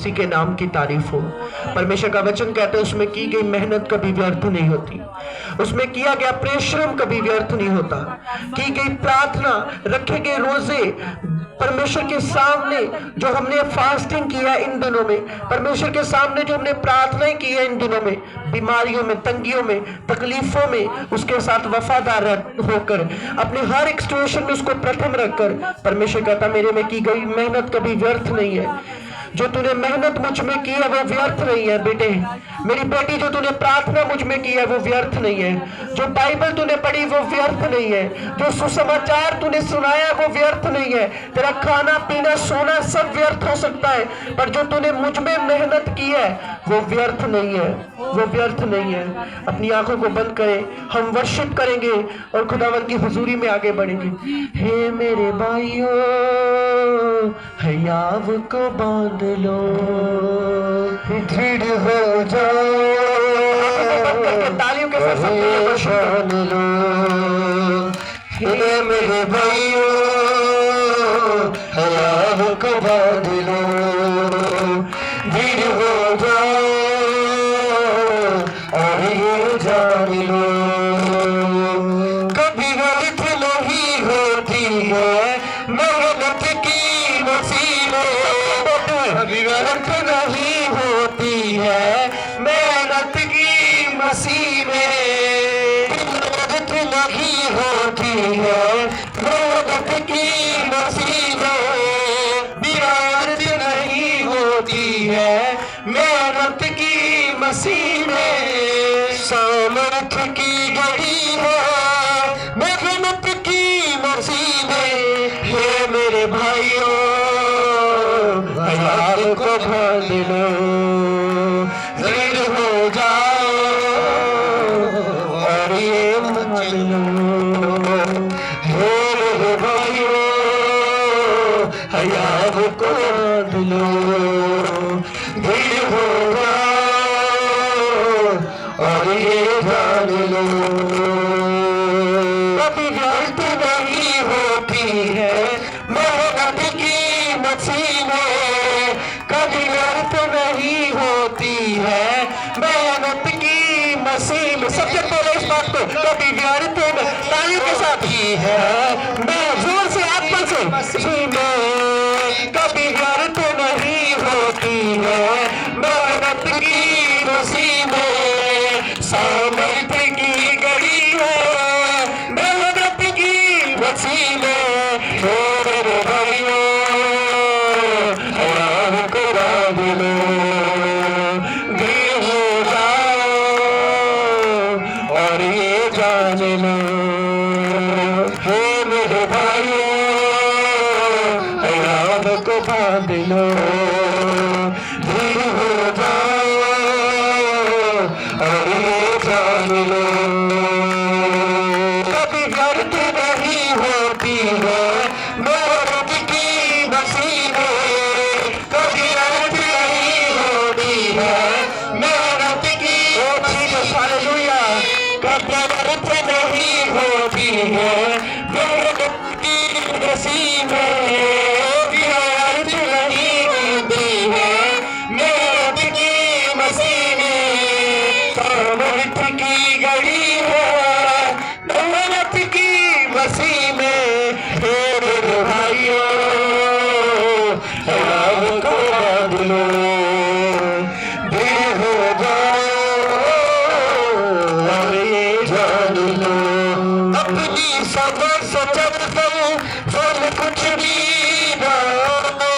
उसी के नाम की तारीफ हो। परमेश्वर का वचन कहता है उसमें की गई मेहनत कभी व्यर्थ नहीं होती, उसमें किया गया परिश्रम कभी व्यर्थ नहीं होता, की गई प्रार्थना, रखे गए रोजे, परमेश्वर के सामने जो हमने फास्टिंग किया इन दिनों में, परमेश्वर के सामने जो हमने प्रार्थनाएं की है इन दिनों में, बीमारियों में, तंगियों में, तकलीफों में, उसके साथ वफादार होकर अपने हर एक सिचुएशन में उसको प्रथम रखकर, परमेश्वर कहता मेरे में की गई मेहनत कभी व्यर्थ नहीं है। जो तूने मेहनत मुझ में की है वो व्यर्थ नहीं है बेटे, मेरी बेटी, जो तूने प्रार्थना मुझ में की है वो व्यर्थ नहीं है, जो बाइबल तूने पढ़ी वो व्यर्थ नहीं है, जो सुसमाचार तूने सुनाया वो व्यर्थ नहीं है। तेरा खाना पीना सोना सब व्यर्थ हो सकता है, पर जो तूने मुझ में मेहनत की है वो व्यर्थ नहीं है, वो व्यर्थ नहीं है। अपनी आंखों को बंद करें, हम वर्शिप करेंगे और खुदावन की हुजूरी में आगे बढ़ेंगे। हे मेरे भाइयों, हयाव को बांध लो, दृढ़ हो जाओ, तालियों के साथ बांध लो। हे मेरे भाइयों, हयाव को बांध लो, दृढ़ हो जाओ और ये जान लो, कभी गलत नहीं होती है मेहनत की वसीले, कभी गलत नहीं होती है मेहनत की मसीह में, गलत नहीं होती है मेहनत की मसीह में, बिगाड़त नहीं होती है मेहनत की मसीह में, सामर्थ की घड़ी है मेहनत की मसीह में। हे मेरे भाइयों, हयाव को बांध लो, दृढ़ हो जाओ और ये मान लो। हे मेरे भाइयों, हयाव को बांध लो, दृढ़ हो जाओ और ये जान लो, कभी व्यर्थ नहीं होती है मेहनत की मसीह में, कभी व्यर्थ नहीं होती है मेहनत की मसीह में। सबसे पहले इस बात को कभी व्यर्थ तालियों के साथ ही है, मैं जोर से आत्मा से मसीह में, कभी व्यर्थ नहीं होती है मेहनत की मसीह में, सामर्थ्य की घड़ी है मेहनत की मसीह में। हे मेरे भाइयों, हयाव को बांध लो, दृढ़ हो जाओ और ये जान लो। हे मेरे भाइयों, हयाव को बांध लो, दृढ़ हो जाओ और ये जान लो, कभी व्यर्थ नहीं होती है मेहनत की मसीह में, कभी व्यर्थ नहीं होती है मेहनत की हालेलुया, कभी व्यर्थ नहीं होती है मेहनत की मसीह में, व्यर्थ नहीं होती है मेहनत की मसीह में, सामर्थ्य की घड़ी है मेहनत की मसीह में। हे मेरे भाइयों, हयाव को बांध लो, दृढ़ हो जाओ और ये जान लो, अपनी सबर से चल फल कुछ भी ना हो,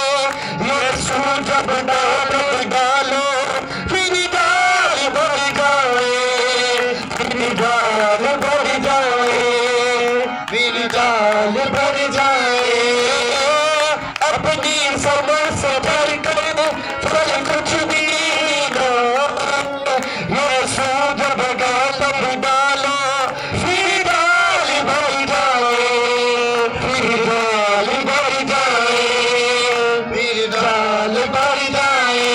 यीशु जब डालो फिर डाल भर जाए, फिर डाल भर जाए, फिर डाल भर जाए, अपनी समझ से भर कर फल कुछ भी ना हो, यीशु जब डालो फिर डाल भर जाए, फिर डाल भर जाए, फिर डाल भर जाए,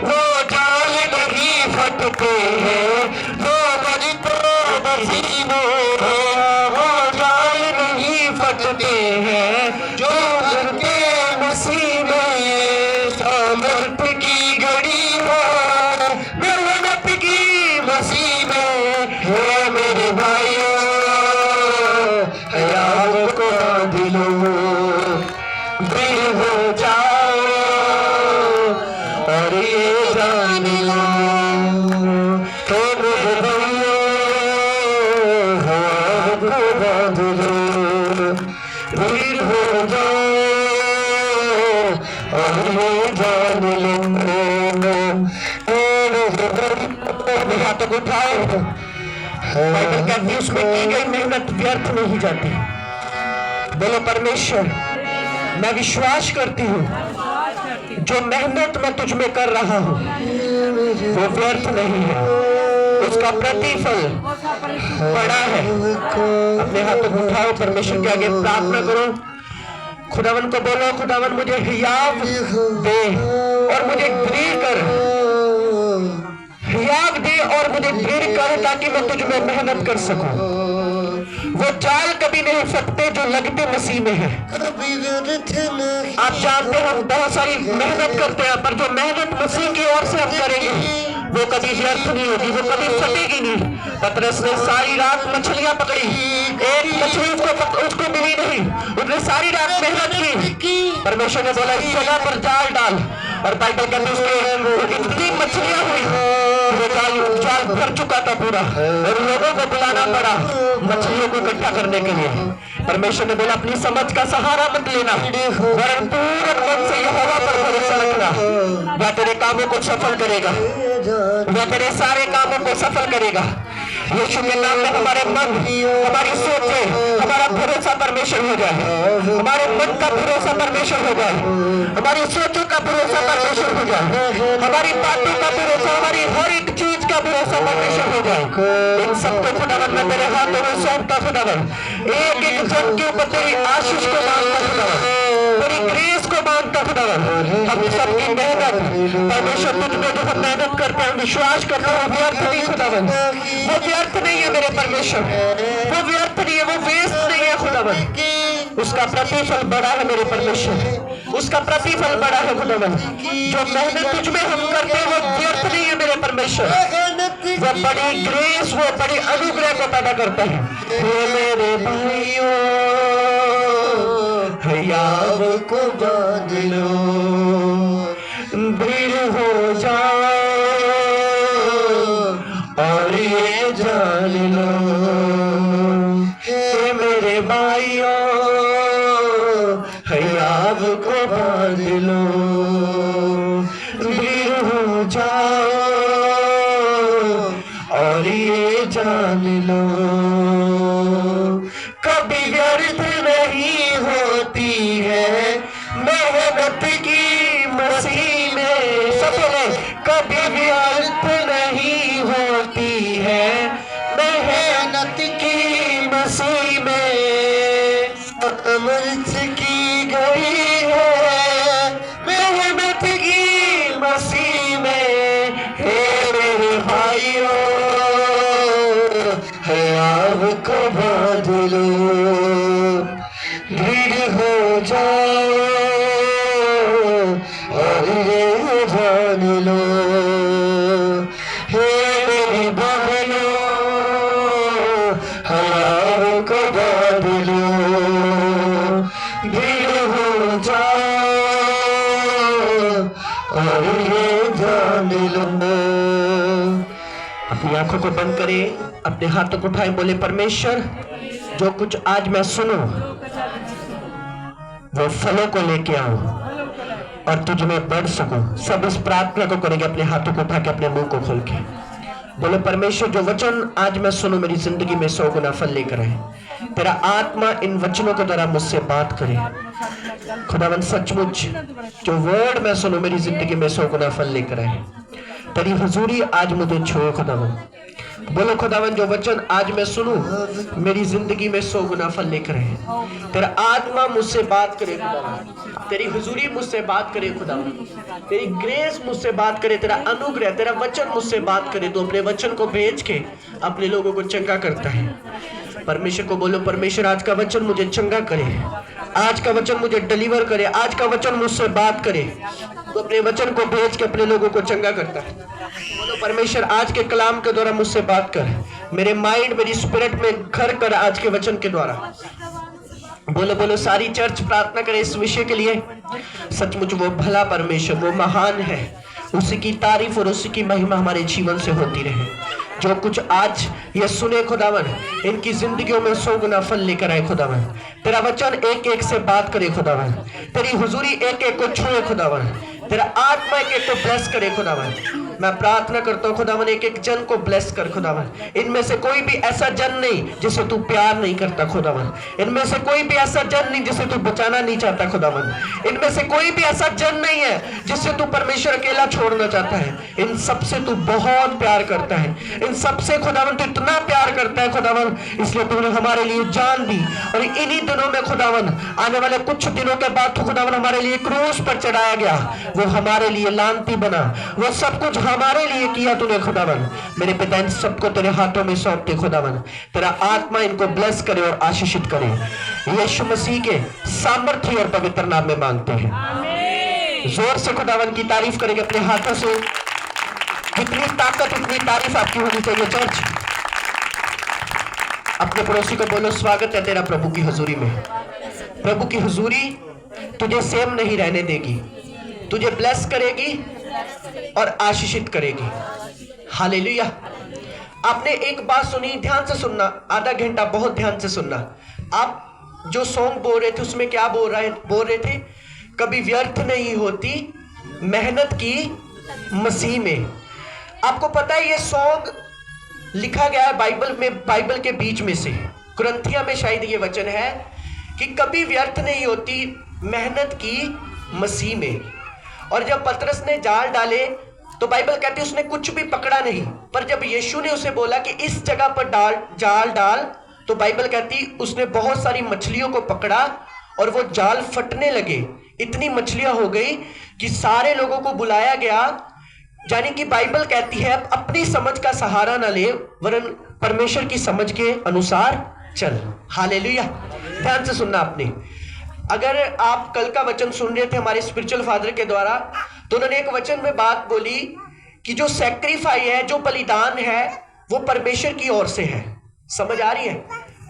वो डाल नहीं फटते हैं वो बजते मसीह में, वो डाल नहीं फटते हैं जो बनते मसीह में, सामर्थ्य और ये जान लो तो मेरे भाइयों आपको बांध लो, भीड़ हो जाए और ये जान लो। हाथों को उठाओ। बाइबल कहती है उसमें की गई मेहनत व्यर्थ नहीं जाती। बोलो परमेश्वर, मैं विश्वास करती हूँ जो मेहनत मैं तुझ में कर रहा हूँ वो व्यर्थ नहीं है, उसका प्रतिफल बड़ा है। अपने हाथों को उठाओ, परमेश्वर के आगे प्रार्थना करो। खुदावन को बोलो, खुदावन मुझे हियाव दे और मुझे दृढ़ कर, हियाव दे और मुझे दृढ़ कर, ताकि मैं तुझ में मेहनत कर सकूं। वो चाल कभी नहीं सकते जो लगते मसीह में है। आप जानते हैं हम बहुत सारी मेहनत करते हैं, पर जो मेहनत मसीह की ओर से हम करेंगे वो कभी व्यर्थ नहीं होगी, वो कभी फटेगी नहीं। पतरस ने सारी रात मछलियां पकड़ी, एक मछली उसको मिली नहीं, उसने सारी रात मेहनत की। परमेश्वर ने बोला इस जगह पर जाल डाल, और बाइबल कहते उसके इतनी मछलियां हुई, वो जाल भर चुका था पूरा, और लोगों को बुलाना पड़ा मछलियों को इकट्ठा करने के लिए। परमेश्वर ने बोला अपनी समझ का सहारा मत लेना, वरन पूर्ण मन से यहोवा पर भरोसा रखना, वह तेरे कामों को सफल करेगा, वह तेरे सारे कामों को सफल करेगा। यीशु के नाम में हमारे मन, हमारी सोचें, हमारा भरोसा परमेश्वर हो जाए, हमारे मन का भरोसा परमेश्वर हो जाए, हमारी सोचों का भरोसा परमेश्वर हो जाए, हमारी बातों का भरोसा, हमारी हर एक चीज का भरोसा परमेश्वर हो जाए। इन सबको खुदावन मैं तेरे हाथों में सौंपता खुदावन, एक एक जन के ऊपर तेरी आशीष को मांगता खुदावन, तेरी ग्रेस को मांगता खुदावन। हम सबकी मेहनत परमेश्वर तुझ में जो हम मेहनत करते हैं, विश्वास करते हैं, वो व्यर्थ नहीं खुदावन, वो व्यर्थ नहीं है मेरे परमेश्वर, वो व्यर्थ नहीं है, वो वेस्ट नहीं है खुदावन। उसका प्रतिफल बड़ा है मेरे परमेश्वर, उसका प्रतिफल बड़ा है खुदावन। जो मेहनत तुझ में हम करते हैं वो व्यर्थ नहीं है मेरे परमेश्वर, वो बड़ी ग्रेस, वो बड़ी अनुग्रह को पैदा करता है। मेरे भाइयों हियाव को बांध लो, दृढ़ हो जाओ और ये जान लो, हे मेरे भाइयों हियाव को बांध लो, दृढ़ हो जाओ और ये जान लो। कभी व्यर्थ नहीं होती है मेहनत की मसीह में, सब बोले कभी व्यर्थ नहीं होती है मेहनत की मसीह में, अमृत की गई है मेहनत की मसीह में। हे मेरे भाइयों हियाव को बांध लो, दृढ़ हो जाओ और ये जान लो, हे मेरी बहनों हियाव को बांध लो, दृढ़ हो जाओ और ये जान लो। अपनी आंखों को बंद करें, अपने हाथों को उठाएं, बोले परमेश्वर जो कुछ आज मैं सुनूं वो फलों को लेके आऊं और तुझ में बढ़ सकूं। सब इस प्रार्थना को करेंगे, अपने हाथों को उठा के अपने मुंह को खोल के बोले परमेश्वर जो वचन आज मैं सुनूं मेरी जिंदगी में 100 गुना फल लेकर आए। तेरा आत्मा इन वचनों के द्वारा मुझसे बात करे। खुदावन सचमुच जो वर्ड मैं सुनूं मेरी जिंदगी में 100 गुना फल लेकर आए। तेरी हुजूरी आज मुझे छुए खुदावन। बोलो खुदावन जो वचन आज मैं सुनूं मेरी जिंदगी में 100 गुना फल लेकर आए। तेरा आत्मा मुझसे बात करे खुदावन, तेरी हुजूरी मुझसे बात करे खुदावन, तेरी ग्रेस मुझसे बात करे, तेरा अनुग्रह तेरा वचन मुझसे बात करे। तो अपने वचन को भेज के अपने लोगों को चंगा करता है। परमेश्वर को बोलो परमेश्वर आज का वचन मुझे चंगा करे, आज का वचन मुझे डिलीवर करे, आज का वचन मुझसे बात करे। तो अपने वचन को भेज के अपने लोगों को चंगा करता है। बोलो परमेश्वर आज के कलाम के द्वारा मुझसे बात कर, मेरे माइंड मेरी स्पिरिट में घर कर आज के वचन के द्वारा। बोलो बोलो सारी चर्च प्रार्थना करे इस विषय के लिए। सचमुच वो भला परमेश्वर, वो महान है, उसी की तारीफ और उसी की महिमा हमारे जीवन से होती रहे। जो कुछ आज ये सुने खुदावन, इनकी जिंदगियों में 100 गुना फल लेकर आए खुदावन। तेरा वचन एक एक से बात करे खुदावन, तेरी हुजूरी एक एक को छुए खुदावन, तेरा आत्मा एक एक को ब्लेस करे खुदावन। मैं प्रार्थना करता हूँ खुदावन, एक एक जन को ब्लेस कर खुदावन। इनमें से कोई भी ऐसा जन नहीं जिसे तू प्यार नहीं करता खुदावन। इनमें से कोई भी ऐसा जन नहीं जिसे तू बचाना नहीं चाहता खुदावन। इनमें से कोई भी ऐसा जन नहीं है जिससे तू परमेश्वर अकेला छोड़ना चाहता है। इन सबसे तू बहुत प्यार करता है, इन सबसे खुदावन तू इतना प्यार करता है खुदावन, इसलिए तूने हमारे लिए जान दी। और इन्हीं दिनों में खुदावन, आने वाले कुछ दिनों के बाद तो खुदावन हमारे लिए क्रूस पर चढ़ाया गया, वो हमारे लिए लांती बना, वो सब कुछ हमारे लिए किया तूने खुदावन। मेरे पिता इन सबको तेरे हाथों में सौंपते खुदावन, तेरा आत्मा इनको ब्लेस करे और आशीषित करे। यीशु मसीह के सामर्थ्य और पवित्र नाम में मांगते हैं। जोर से खुदावन की तारीफ करेंगे अपने हाथों से। जितनी ताकत उतनी तारीफ आपकी होनी चाहिए चर्च। अपने पड़ोसी को बोलो, स्वागत है तेरा प्रभु की हुजूरी में। प्रभु की हुजूरी तुझे सेम नहीं रहने देगी, तुझे ब्लेस करेगी और आशीषित करेगी। हालेलुया। आपने एक बात सुनी, ध्यान से सुनना, आधा घंटा बहुत ध्यान से सुनना। आप जो सॉन्ग बोल रहे थे उसमें क्या बोल रहे थे? कभी व्यर्थ नहीं होती मेहनत की मसीह में। आपको पता है ये सॉन्ग लिखा गया है बाइबल में, बाइबल के बीच में से कुरिन्थियों में शायद ये वचन है कि कभी व्यर्थ नहीं होती मेहनत की मसीह में। और जब पतरस ने जाल डाले तो बाइबल कहती है उसने कुछ भी पकड़ा नहीं, पर जब यीशु ने उसे बोला कि इस जगह पर जाल डाल, तो बाइबल कहती उसने बहुत सारी मछलियों को पकड़ा और वो जाल फटने लगे। इतनी मछलियां हो गई कि सारे लोगों को बुलाया गया। यानी कि बाइबल कहती है अपनी समझ का सहारा ना ले, वरन परमेश्वर की समझ के अनुसार चल। हालेलुया। ध्यान से सुनना आपने। अगर आप कल का वचन सुन रहे थे हमारे स्पिरिचुअल फादर के द्वारा, तो उन्होंने एक वचन में बात बोली कि जो सैक्रिफाई है, जो बलिदान है, वो परमेश्वर की ओर से है। समझ आ रही है?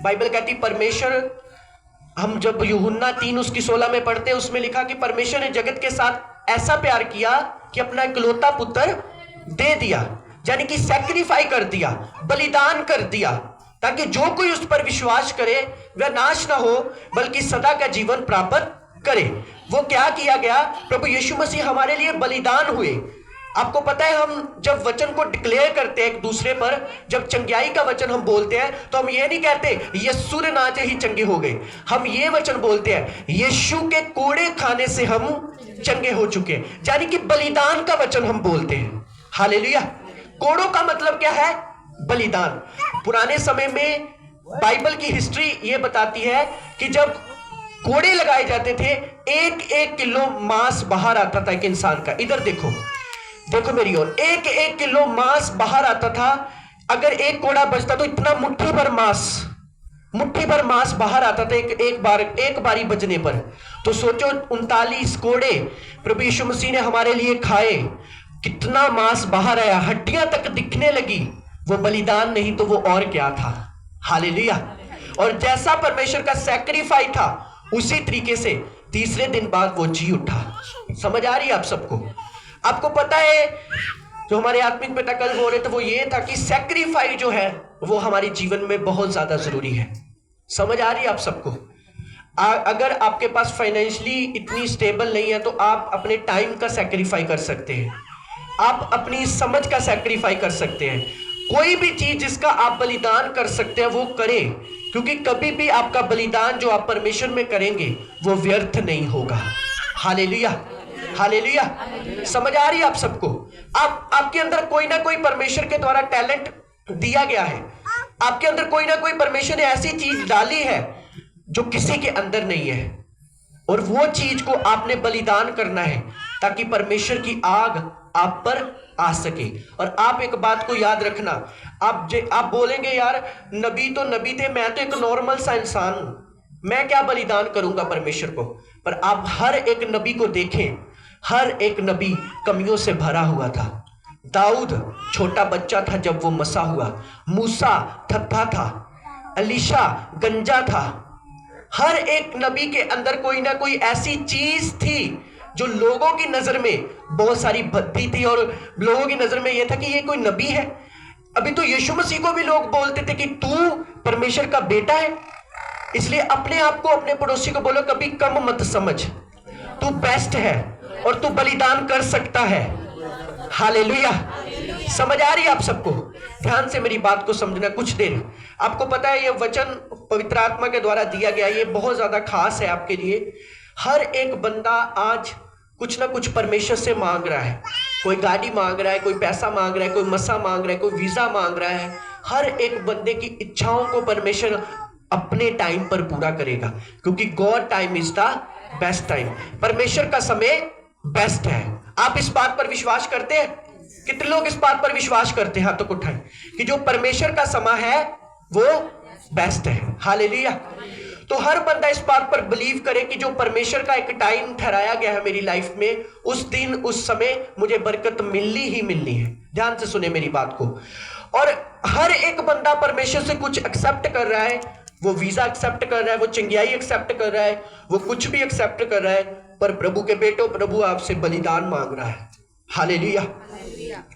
बाइबल कहती परमेश्वर, हम जब यूहन्ना 3:16 में पढ़ते हैं उसमें लिखा कि परमेश्वर ने जगत के साथ ऐसा प्यार किया कि अपना इकलौता पुत्र दे दिया, यानी कि सैक्रिफाई कर दिया, बलिदान कर दिया, ताकि जो कोई उस पर विश्वास करे वह नाश ना हो बल्कि सदा का जीवन प्राप्त करे। वो क्या किया गया? प्रभु यीशु मसीह हमारे लिए बलिदान हुए। आपको पता है हम जब वचन को डिक्लेयर करते हैं एक दूसरे पर, जब चंगियाई का वचन हम बोलते हैं तो हम ये नहीं कहते यीशु ने नाचे ही चंगे हो गए। हम ये वचन बोलते हैं यीशु के कोड़े खाने से हम चंगे हो चुके हैं, यानी कि बलिदान का वचन हम बोलते हैं। हालेलुया। कोड़ों का मतलब क्या है? बलिदान। पुराने समय में बाइबल की हिस्ट्री ये बताती है कि जब कोड़े लगाए जाते थे, 1-1 किलो मांस बाहर आता था एक इंसान का। इधर देखो, देखो मेरी ओर, 1-1 किलो मांस बाहर आता था। अगर एक कोड़ा बचता तो इतना मुट्ठी भर मांस बाहर आता था एक बारी बचने पर। तो सोचो 39 कोड़े प्रभु यीशु मसीह ने हमारे लिए खाए, कितना मांस बाहर आया, हड्डियां तक दिखने लगी। वो बलिदान नहीं तो वो और क्या था? हालेलुया। और जैसा परमेश्वर का सैक्रिफाई था उसी तरीके से तीसरे दिन बाद वो जी उठा। समझ आ रही है आप सबको? आपको पता है जो हमारे आत्मिक पिता कल बोल रहे थे वो ये था कि सैक्रिफाई जो है वो हमारे जीवन में बहुत ज्यादा जरूरी है। समझ आ रही है आप सबको? अगर आपके पास फाइनेंशियली इतनी स्टेबल नहीं है तो आप अपने टाइम का सैक्रिफाई कर सकते हैं, आप अपनी समझ का सैक्रिफाई कर सकते हैं। कोई भी चीज जिसका आप बलिदान कर सकते हैं वो करें, क्योंकि कभी भी आपका बलिदान जो आप परमेश्वर में करेंगे वो व्यर्थ नहीं होगा। हालेलुया। हालेलुया। समझ आ रही है आप सबको? आपके अंदर कोई ना कोई परमेश्वर के द्वारा टैलेंट दिया गया है, आपके अंदर कोई ना कोई परमेश्वर ने ऐसी चीज डाली है जो किसी के अंदर नहीं है, और वो चीज को आपने बलिदान करना है ताकि परमेश्वर की आग आप पर आ सके। और आप एक बात को याद रखना, आप बोलेंगे यार नबी तो नबी थे, मैं तो एक नॉर्मल सा इंसान हूं, मैं क्या बलिदान करूंगा परमेश्वर को? पर आप हर एक नबी को देखें, हर एक नबी कमियों से भरा हुआ था। दाऊद छोटा बच्चा था जब वो मसा हुआ, मूसा थत्था था, एलीशा गंजा था, हर एक नबी के अंदर कोई ना कोई ऐसी चीज थी जो लोगों की नजर में बहुत सारी भद्दी थी, और लोगों की नजर में यह था कि ये कोई नबी है। अभी तो यीशु मसीह को भी लोग बोलते थे कि तू परमेश्वर का बेटा है। इसलिए अपने आप को, अपने पड़ोसी को बोलो कभी कम मत समझ, तू बेस्ट है और तू बलिदान कर सकता है। हालेलुया। समझ आ रही है आप सबको? ध्यान से मेरी बात को समझना कुछ देर। आपको पता है ये वचन पवित्र आत्मा के द्वारा दिया गया, ये बहुत ज्यादा खास है आपके लिए। हर एक बंदा आज कुछ ना कुछ परमेश्वर से मांग रहा है। कोई गाड़ी मांग रहा है, कोई पैसा मांग रहा है, कोई मसा मांग रहा है, कोई वीजा मांग रहा है। हर एक बंदे की इच्छाओं को परमेश्वर अपने टाइम पर पूरा करेगा, क्योंकि God time is the best time. परमेश्वर का समय बेस्ट है। आप इस बात पर विश्वास करते हैं? कितने लोग इस बात पर विश्वास करते हैं? हाथों को उठाएं कि जो परमेश्वर का समय है वो बेस्ट है। हालेलुया। तो हर बंदा इस बात पर बिलीव करे कि जो परमेश्वर का एक टाइम ठहराया गया है मेरी लाइफ में, उस दिन उस समय मुझे बरकत मिलनी ही मिलनी है। ध्यान से सुने मेरी बात को। और हर एक बंदा परमेश्वर से कुछ एक्सेप्ट कर रहा है। वो वीजा एक्सेप्ट कर रहा है, वो चंगियाई एक्सेप्ट कर रहा है, वो कुछ भी एक्सेप्ट कर रहा है, पर प्रभु के बेटो, प्रभु आपसे बलिदान मांग रहा है। हालेलुया।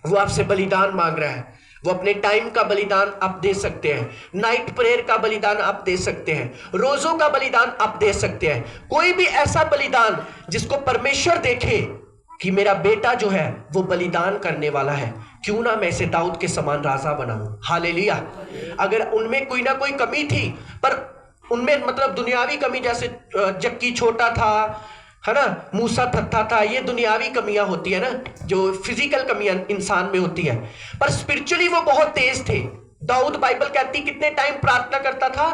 वो आपसे बलिदान मांग रहा है। वो अपने टाइम का बलिदान आप दे सकते हैं, नाइट प्रेयर का बलिदान आप दे सकते हैं, रोजों का बलिदान आप दे सकते हैं। कोई भी ऐसा बलिदान जिसको परमेश्वर देखे कि मेरा बेटा जो है वो बलिदान करने वाला है, क्यों ना मैं इसे दाऊद के समान राजा बनाऊं। हालेलुया। अगर उनमें कोई ना कोई कमी थी, पर उनमें मतलब दुनियावी कमी, जैसे जक्की छोटा था, है ना, मूसा थत्था था, ये दुनियावी कमियां होती है ना, जो फिजिकल कमियां इंसान में होती है, पर स्पिरिचुअली वो बहुत तेज थे। दाऊद, बाइबल कहती कितने टाइम प्रार्थना करता था?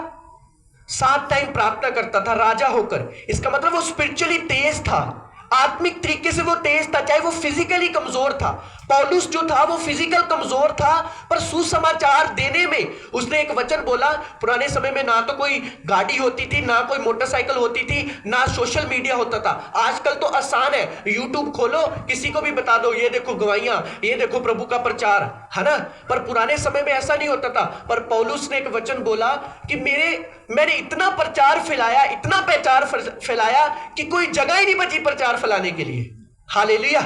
7 टाइम प्रार्थना करता था राजा होकर। इसका मतलब वो स्पिरिचुअली तेज था, आत्मिक तरीके से वो तेज था, चाहे वो फिजिकली कमजोर था। पौलुस जो था वो फिजिकल कमजोर था, पर सुसमाचार देने में उसने एक वचन बोला। पुराने समय में ना तो कोई गाड़ी होती थी, ना कोई मोटरसाइकिल होती थी, ना सोशल मीडिया होता था। आजकल तो आसान है, यूट्यूब खोलो, किसी को भी बता दो, ये देखो गवाहियां, ये देखो प्रभु का प्रचार, है ना। पर पुराने समय में ऐसा नहीं होता था। पर पौलुस ने एक वचन बोला कि मैंने इतना प्रचार फैलाया, इतना प्रचार फैलाया कि कोई जगह ही नहीं बची प्रचार फैलाने के लिए। हालेलुया।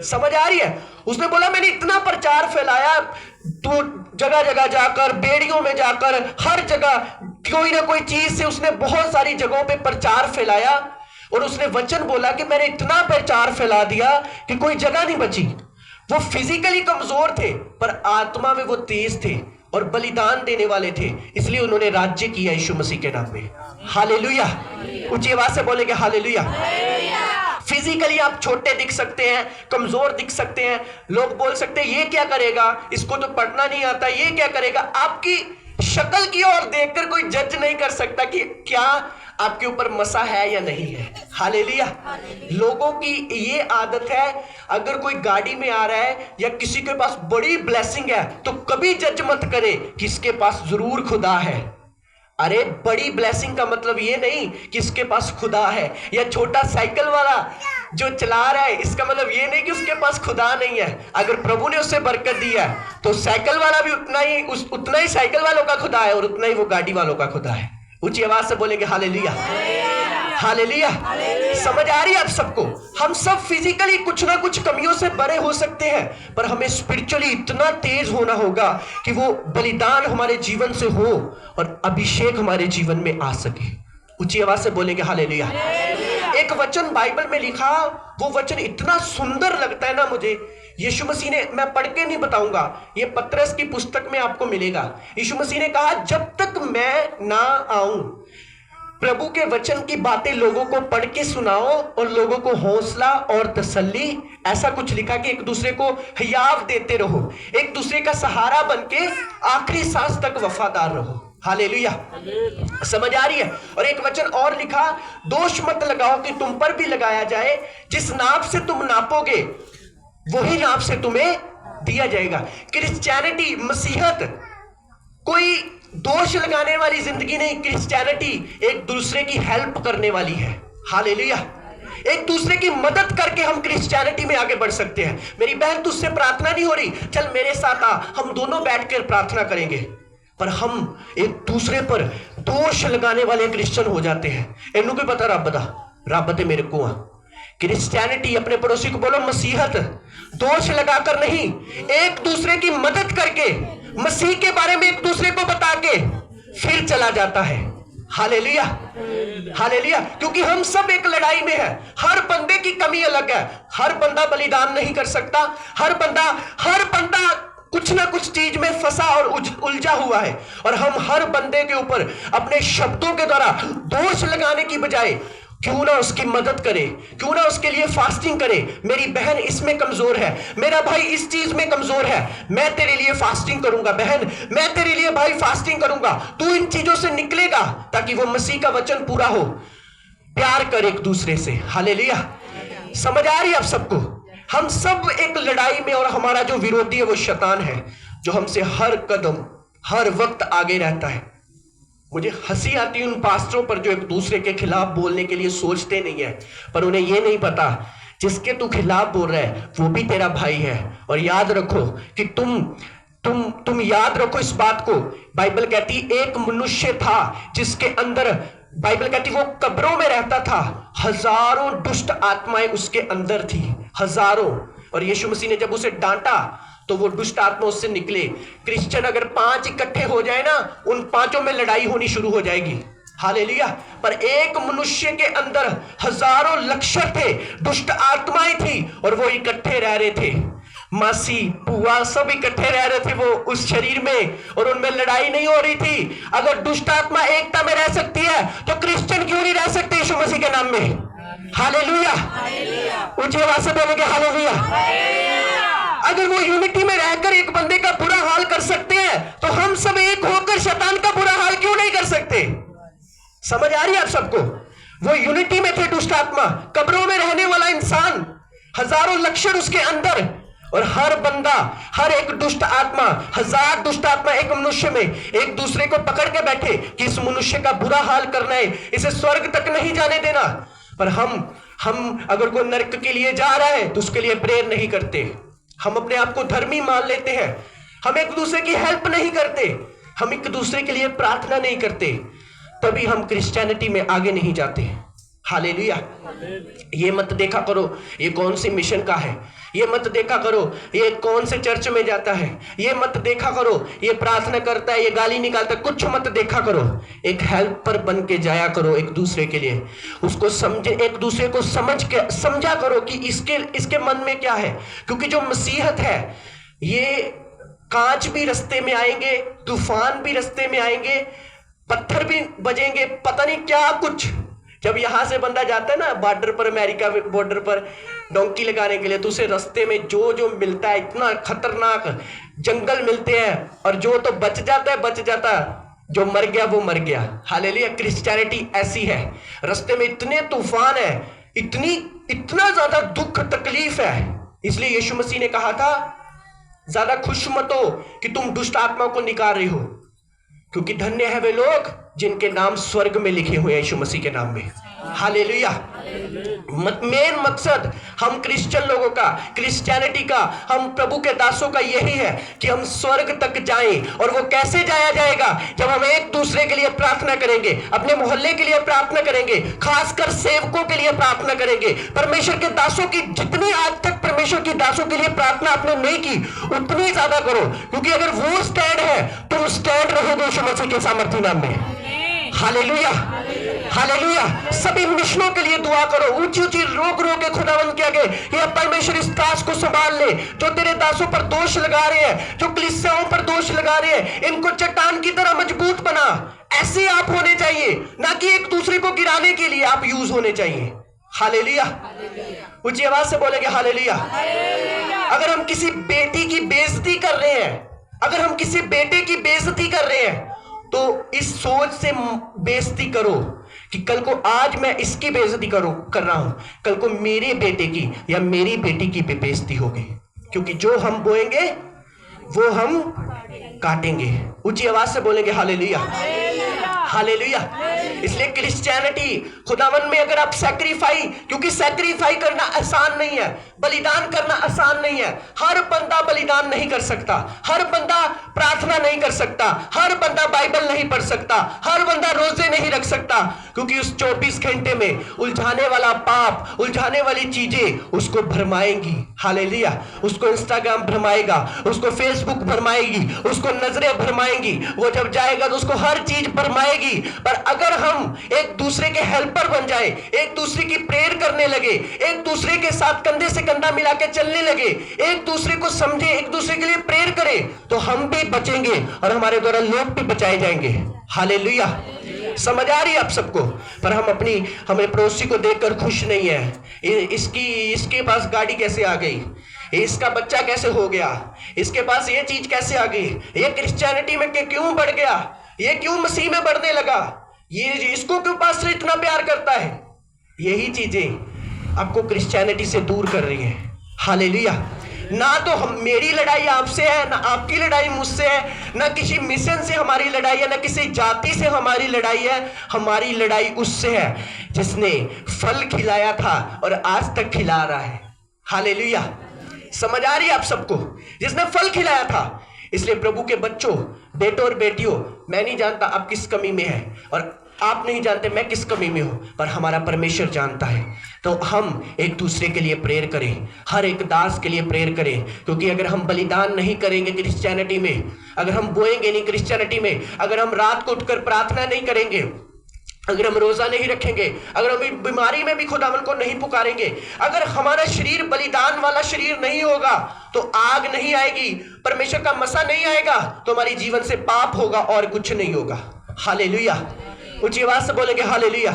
समझ आ रही है? उसने बोला मैंने इतना प्रचार फैलाया, तो जगह जगह जाकर, बेड़ियों में जाकर, हर जगह कोई ना कोई चीज से उसने बहुत सारी जगहों पे प्रचार फैलाया। और उसने वचन बोला कि मैंने इतना प्रचार फैला दिया कि कोई जगह नहीं बची। वो फिजिकली कमजोर थे, पर आत्मा में वो तेज थे और बलिदान देने वाले थे। इसलिए उन्होंने राज्य किया यीशु मसीह के नाम में। हालेलुया। ऊंची आवाज से बोलेंगे हालेलुया। फिजिकली आप छोटे दिख सकते हैं, कमजोर दिख सकते हैं, लोग बोल सकते हैं ये क्या करेगा, इसको तो पढ़ना नहीं आता, ये क्या करेगा। आपकी शक्ल की ओर देखकर कोई जज नहीं कर सकता कि क्या आपके ऊपर मसा है या नहीं है। हालेलुया। लोगों की ये आदत है, अगर कोई गाड़ी में आ रहा है या किसी के पास बड़ी ब्लेसिंग है तो कभी जज मत करे कि इसके पास जरूर खुदा है। अरे बड़ी ब्लेसिंग का मतलब ये नहीं कि इसके पास खुदा है, या छोटा साइकिल वाला जो चला रहा है इसका मतलब ये नहीं कि उसके पास खुदा नहीं है। अगर प्रभु ने उसे बरकत दी है तो साइकिल वाला भी उतना ही साइकिल वालों का खुदा है और उतना ही वो गाड़ी वालों का खुदा है। ऊंची आवाज से बोलेंगे हालेलुया। हालेलुया। समझ आ रही है आप सबको? हम सब फिजिकली कुछ ना कुछ कमियों से बड़े हो सकते हैं, पर हमें स्पिरिचुअली इतना तेज होना होगा कि वो बलिदान हमारे जीवन से हो और अभिषेक हमारे जीवन में आ सके। ऊंची आवाज से बोलेंगे हालेलुया। एक वचन बाइबल में लिखा, वो वचन इतना सुंदर लगता है ना मुझे। यीशु मसीह ने, मैं पढ़ के नहीं बताऊंगा, ये पतरस की पुस्तक में आपको मिलेगा। यीशु मसीह ने कहा जब तक मैं ना आऊं, प्रभु के वचन की बातें लोगों को पढ़ के सुनाओ और लोगों को हौसला और तसल्ली, ऐसा कुछ लिखा कि एक दूसरे को हियाव देते रहो, एक दूसरे का सहारा बनके आखिरी सांस तक वफादार रहो। हालेलुया। समझ आ रही है? और एक वचन और लिखा, दोष मत लगाओ कि तुम पर भी लगाया जाए, जिस नाप से तुम नापोगे वही नाप से तुम्हें दिया जाएगा। क्रिश्चियनिटी, मसीहत कोई दोष लगाने वाली जिंदगी नहीं। क्रिश्चियनिटी एक दूसरे की हेल्प करने वाली है। हालेलुया। एक दूसरे की मदद करके हम क्रिश्चियनिटी में आगे बढ़ सकते हैं। मेरी बहन तुझसे प्रार्थना नहीं हो रही, चल मेरे साथ आ, हम दोनों बैठकर प्रार्थना करेंगे। पर हम एक दूसरे पर दोष लगाने वाले क्रिश्चियन हो जाते हैं। इन्हों को पता रब ते मेरे को क्रिश्चियनिटी, अपने पड़ोसी को बोलो मसीहत दोष लगाकर नहीं, एक दूसरे की मदद करके, मसीह के बारे में एक दूसरे को बता के फिर चला जाता है। Hallelujah, hallelujah. क्योंकि हम सब एक लड़ाई में है। हर बंदे की कमी अलग है। हर बंदा बलिदान नहीं कर सकता। हर बंदा कुछ ना कुछ चीज में फंसा और उलझा हुआ है। और हम हर बंदे के ऊपर अपने शब्दों के द्वारा दोष लगाने की बजाय क्यों ना उसकी मदद करे, क्यों ना उसके लिए फास्टिंग करे। मेरी बहन इसमें कमजोर है, मेरा भाई इस चीज में कमजोर है, मैं तेरे लिए फास्टिंग करूंगा बहन, मैं तेरे लिए भाई फास्टिंग करूंगा। तू इन चीजों से निकलेगा ताकि वो मसीह का वचन पूरा हो। प्यार कर एक दूसरे से। हालेलुया। समझ आ रही है आप सबको? हम सब एक लड़ाई में, और हमारा जो विरोधी है वो शैतान है, जो हमसे हर कदम हर वक्त आगे रहता है। मुझे हंसी आती है उन पास्टरों पर जो एक दूसरे के खिलाफ बोलने के लिए सोचते नहीं है, पर उन्हें यह नहीं पता जिसके तू खिलाफ बोल रहा है वो भी तेरा भाई है। और याद रखो कि तुम याद रखो इस बात को। बाइबल कहती एक मनुष्य था जिसके अंदर, बाइबल कहती वो कब्रों में रहता था, हजारों दुष्ट आत्माएं उसके अंदर थी, हजारों। और यीशु मसीह ने जब उसे डांटा तो वो दुष्ट आत्मा उससे निकले। क्रिश्चियन अगर 5 इकट्ठे हो जाए ना, उन 5 में लड़ाई होनी शुरू हो जाएगी। हालेलुया। पर एक मनुष्य के अंदर हजारों लक्षण थे, दुष्ट आत्माएं थी, और वो इकट्ठे रह रहे थे। मासी बुआ सब इकट्ठे रह रहे थे वो उस शरीर में, और उनमें लड़ाई नहीं हो रही थी। अगर दुष्ट आत्मा एकता में रह सकती है तो क्रिश्चियन क्यों नहीं रह सकते यीशु मसीह के नाम में? हालेलुया। ऊंची आवाज से बोलोगे हालेलुया। अगर वो यूनिटी में रहकर एक बंदे का बुरा हाल कर सकते हैं तो हम सब एक होकर शैतान का बुरा हाल क्यों नहीं कर सकते? समझ आ रही है आप सबको? वो यूनिटी में थे दुष्ट आत्मा, कब्रों में रहने वाला इंसान, हजारों लक्षण उसके अंदर, और हर बंदा, हर एक दुष्ट आत्मा, हजार दुष्ट आत्मा एक मनुष्य में एक दूसरे को पकड़ के बैठे कि इस मनुष्य का बुरा हाल करना है, इसे स्वर्ग तक नहीं जाने देना। पर हम अगर कोई नरक के लिए जा रहा है तो उसके लिए प्रेयर नहीं करते। हम अपने आप को धर्मी मान लेते हैं, हम एक दूसरे की हेल्प नहीं करते, हम एक दूसरे के लिए प्रार्थना नहीं करते, तभी हम क्रिश्चियनिटी में आगे नहीं जाते। हालेलुया। ये मत देखा करो ये कौन सी मिशन का है, ये मत देखा करो ये कौन से चर्च में जाता है, ये मत देखा करो ये प्रार्थना करता है, ये गाली निकालता है, कुछ मत देखा करो। एक हेल्पर बन के जाया करो एक दूसरे के लिए, उसको समझे, एक दूसरे को समझा करो कि इसके मन में क्या है। क्योंकि जो मसीहत है, ये कांच भी रास्ते में आएंगे, तूफान भी रास्ते में आएंगे, पत्थर भी बजेंगे, पता नहीं क्या कुछ। जब यहां से बंदा जाता है ना बॉर्डर पर, अमेरिका बॉर्डर पर डोंकी लगाने के लिए, तो उसे रास्ते में जो मिलता है, इतना खतरनाक जंगल मिलते हैं, और जो तो बच जाता है, जो मर गया वो मर गया। हालेलुया। क्रिश्चियनिटी ऐसी है, रास्ते में इतने तूफान है, इतना ज्यादा दुख तकलीफ है। इसलिए यीशु मसीह ने कहा था ज्यादा खुश मत हो कि तुम दुष्ट आत्मा को निकाल रहे हो, क्योंकि धन्य है वे लोग जिनके नाम स्वर्ग में लिखे हुए हैं यीशु मसीह के नाम में। हालेलुया। मेन मकसद हम क्रिश्चियन लोगों का, क्रिश्चियनिटी का, हम प्रभु के दासों का यही है कि हम स्वर्ग तक जाएं। और वो कैसे जाया जाएगा? जब हम एक दूसरे के लिए प्रार्थना करेंगे, अपने मोहल्ले के लिए प्रार्थना करेंगे, खासकर सेवकों के लिए प्रार्थना करेंगे। परमेश्वर के दासों की जितनी आज तक परमेश्वर के दासों के लिए प्रार्थना आपने नहीं की, उतनी ज्यादा करो, क्योंकि अगर वो स्टैंड है तुम स्टैंड रहोगे यीशु मसीह के सामर्थ्य नाम में। Hallelujah, hallelujah. सभी मिशनों के लिए दुआ करो, ऊंची ऊंची रोक के खुदावंद के आगे, ये परमेश्वर इस दास को संभाल ले जो तेरे दासों पर दोष लगा रहे हैं, जो कलीसियाओं पर दोष लगा रहे हैं, इनको चट्टान की तरह मजबूत बना। ऐसे आप होने चाहिए, ना कि एक दूसरे को गिराने के लिए आप यूज होने चाहिए। हालेलुया। ऊंची आवाज से बोलेंगे हालेलुया। अगर हम किसी बेटी की बेइज्जती कर रहे हैं, अगर हम किसी बेटे की बेइज्जती कर रहे हैं, तो इस सोच से बेइज्जती करो कि कल को आज मैं इसकी बेइज्जती कर रहा हूं, कल को मेरे बेटे की या मेरी बेटी की बेइज्जती होगी। क्योंकि जो हम बोएंगे वो हम काटेंगे। ऊंची आवाज से बोलेंगे हालेलुया, हालेलुया। इसलिए क्रिश्चियनिटी खुदावन में अगर आप क्योंकि सैक्रिफाई करना आसान नहीं है, बलिदान करना आसान नहीं है। हर बंदा बलिदान नहीं कर सकता, हर बंदा प्रार्थना नहीं कर सकता, हर बंदा बाइबल नहीं पढ़ सकता, हर बंदा रोजे नहीं रख सकता, क्योंकि उस 24 घंटे में उलझाने वाला पाप, उलझाने वाली चीजें उसको भरमाएंगी। हालेलुया। उसको इंस्टाग्राम भरमाएगा, उसको फेसबुक भरमाएगी, उसको नजरें भरमाएंगी, वो जब जाएगा तो उसको हर चीज भरमाएगी। पर अगर हम एक दूसरे के हेल्पर बन जाए, एक दूसरे की प्रेयर करने लगे, एक दूसरे के साथ कंधे से कंधा मिला के चलने लगे, एक दूसरे को समझे, एक दूसरे के लिए प्रेयर करें, तो हम भी बचेंगे और हमारे द्वारा लोग भी बचाए जाएंगे। हालेलुया। समझ आ रही है आप सबको? पर हम हमें पड़ोसी को देखकर खुश नहीं है। इसके पास गाड़ी कैसे आ गई, इसका बच्चा कैसे हो गया, इसके पास ये चीज कैसे आ गई, ये क्रिश्चियनिटी में क्यों बढ़ गया, ये क्यों मसीह में बढ़ने लगा, ये इसको क्यों पास्टर इतना प्यार करता है। यही चीजें आपको क्रिश्चियनिटी से दूर कर रही है। हालेलुया। ना तो मेरी लड़ाई आपसे है, ना आपकी लड़ाई मुझसे है, ना किसी मिशन से हमारी लड़ाई है, ना किसी जाति से हमारी लड़ाई है। हमारी लड़ाई उससे है जिसने फल खिलाया था और आज तक खिला रहा है। हालेलुया। समझ आ रही है आप सबको? जिसने फल खिलाया था। इसलिए प्रभु के बच्चों, बेटों और बेटियों, मैं नहीं जानता आप किस कमी में है और आप नहीं जानते मैं किस कमी में हूं, पर हमारा परमेश्वर जानता है। तो हम एक दूसरे के लिए प्रेयर करें, हर एक दास के लिए प्रेयर करें, क्योंकि अगर हम बलिदान नहीं करेंगे क्रिश्चियनिटी में, अगर हम बोएंगे नहीं क्रिश्चियनिटी में, अगर हम रात को उठकर प्रार्थना नहीं करेंगे, अगर हम रोजा नहीं रखेंगे, अगर हम बीमारी में भी खुदावन को नहीं पुकारेंगे, अगर हमारा शरीर बलिदान वाला शरीर नहीं होगा, तो आग नहीं आएगी, परमेश्वर का मसा नहीं आएगा, तो हमारी जीवन से पाप होगा और कुछ नहीं होगा। हालेलुया। ऊंची आवाज से बोलेंगे हालेलुया।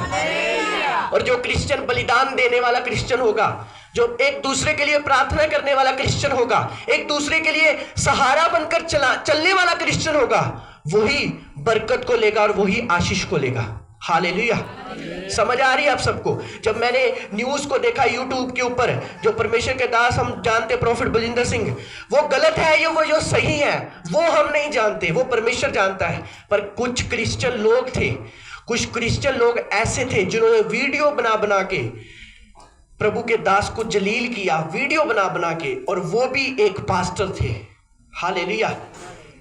और जो क्रिश्चियन बलिदान देने वाला क्रिश्चियन होगा, जो एक दूसरे के लिए प्रार्थना करने वाला क्रिश्चियन होगा, एक दूसरे के लिए सहारा बनकर चलने वाला क्रिश्चियन होगा, वही बरकत को लेगा और वही आशीष को लेगा। हालेलुया। समझ आ रही है आप सबको? जब मैंने न्यूज को देखा यूट्यूब के ऊपर, जो परमेश्वर के दास हम जानते प्रॉफिट बलजिंदर सिंह, वो गलत है ये, वो जो सही है वो हम नहीं जानते, वो परमेश्वर जानता है। पर कुछ क्रिश्चियन लोग थे, कुछ क्रिश्चियन लोग ऐसे थे जिन्होंने वीडियो बना बना के प्रभु के दास को जलील किया, वीडियो बना बना के, और वो भी एक पास्टर थे। हालेलुया।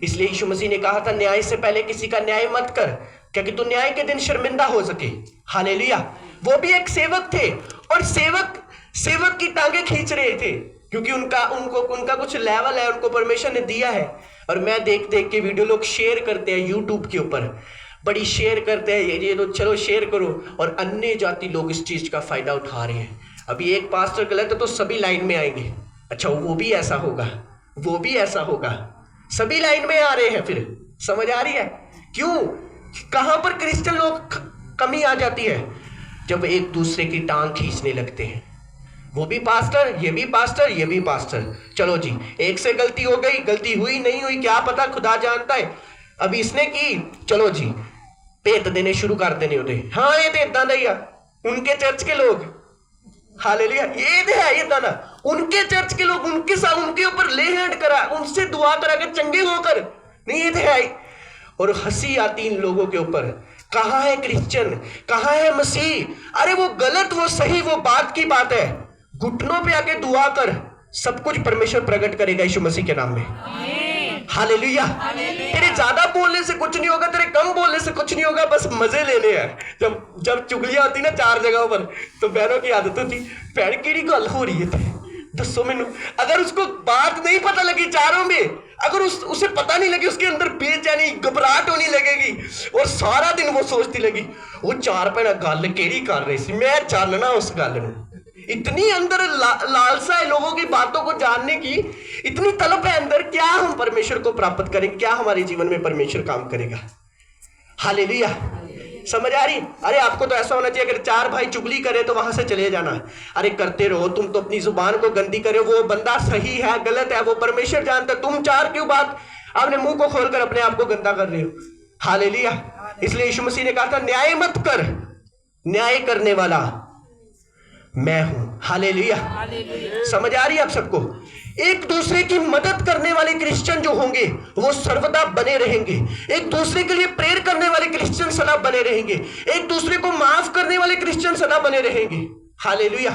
इसलिए यीशु मसीह ने कहा था, न्याय से पहले किसी का न्याय मत कर, क्योंकि तू न्याय के दिन शर्मिंदा हो सके। हालेलुया। वो भी एक सेवक थे और सेवक की टांगे खींच रहे थे, क्योंकि उनका कुछ लेवल है, उनको परमेश्वर ने दिया है। और मैं देख देख के वीडियो लोग शेयर करते हैं यूट्यूब के ऊपर, बड़ी शेयर करते हैं, ये तो चलो शेयर करो, और अन्य जाति लोग इस चीज का फायदा उठा रहे हैं। अभी एक पास्टर गलत है तो सभी लाइन में आएंगे, अच्छा वो भी ऐसा होगा, वो भी ऐसा होगा, सभी लाइन में आ रहे हैं। फिर समझ आ रही है क्यों? कहां पर क्रिश्चियन लोग कमी आ जाती है? जब एक दूसरे की टांग खींचने लगते हैं, वो भी पास्टर, ये भी पास्टर, ये भी पास्टर। चलो जी, एक से गलती हो गई, गलती हुई नहीं हुई क्या पता, खुदा जानता है। अभी इसने की, चलो जी भेत देने शुरू कर देने होते, हाँ ये तो इदा नहीं है, उनके चर्च के लोग, हालेलुया, ये तो है इदा ना, उनके चर्च के लोग उनके साथ उनके ऊपर ले हैंड करा, उनसे दुआ करा के चंगे होकर, नहीं ये तो है। और हंसी आती इन लोगों के ऊपर, कहाँ है क्रिश्चियन, कहाँ है मसीह? अरे वो गलत वो सही वो बात की बात है, घुटनों पे आके दुआ कर, सब कुछ परमेश्वर प्रकट करेगा यीशु मसीह के नाम में। हालेलुया। तेरे ज्यादा बोलने से कुछ नहीं होगा, तेरे कम बोलने से कुछ नहीं होगा, बस मजे लेने हैं। जब चुगलियां होती ना 4 जगहों पर, तो बहनों की आदत होती, भैन केड़ी गल हो रही है दसो मैनू। अगर उसको बात नहीं पता लगी चारों में, अगर उसे पता नहीं लगी, उसके अंदर बेचैनी घबराहट होने लगेगी, और सारा दिन वो सोचती लगी वो 4 भैन गल केड़ी कर रही सी, मैं जानना उस गल नूं। इतनी अंदर लालसा है लोगों की बातों को जानने की, इतनी तलब है अंदर, क्या हम परमेश्वर को प्राप्त करेंगे, क्या हमारे जीवन में परमेश्वर काम करेगा। हालेलुया। समझ आ रही? अरे आपको तो ऐसा होना चाहिए, अगर 4 भाई चुगली करे तो वहां से चले जाना। अरे करते रहो, तुम तो अपनी जुबान को गंदी करे, वो बंदा सही है गलत है वो परमेश्वर जानता है, तुम 4 क्यों बात अपने मुंह को खोलकर अपने आप को गंदा कर रहे हो। हालेलुया। इसलिए यीशु मसीह ने कहा था, न्याय मत कर, न्याय करने वाला मैं हूं। हालेलुया। समझ आ रही है आप सबको? एक दूसरे की मदद करने वाले क्रिश्चियन जो होंगे वो सर्वदा बने रहेंगे, एक दूसरे के लिए प्रेयर करने वाले क्रिश्चियन सदा बने रहेंगे, एक दूसरे को माफ करने वाले क्रिश्चियन सदा बने रहेंगे। हालेलुया।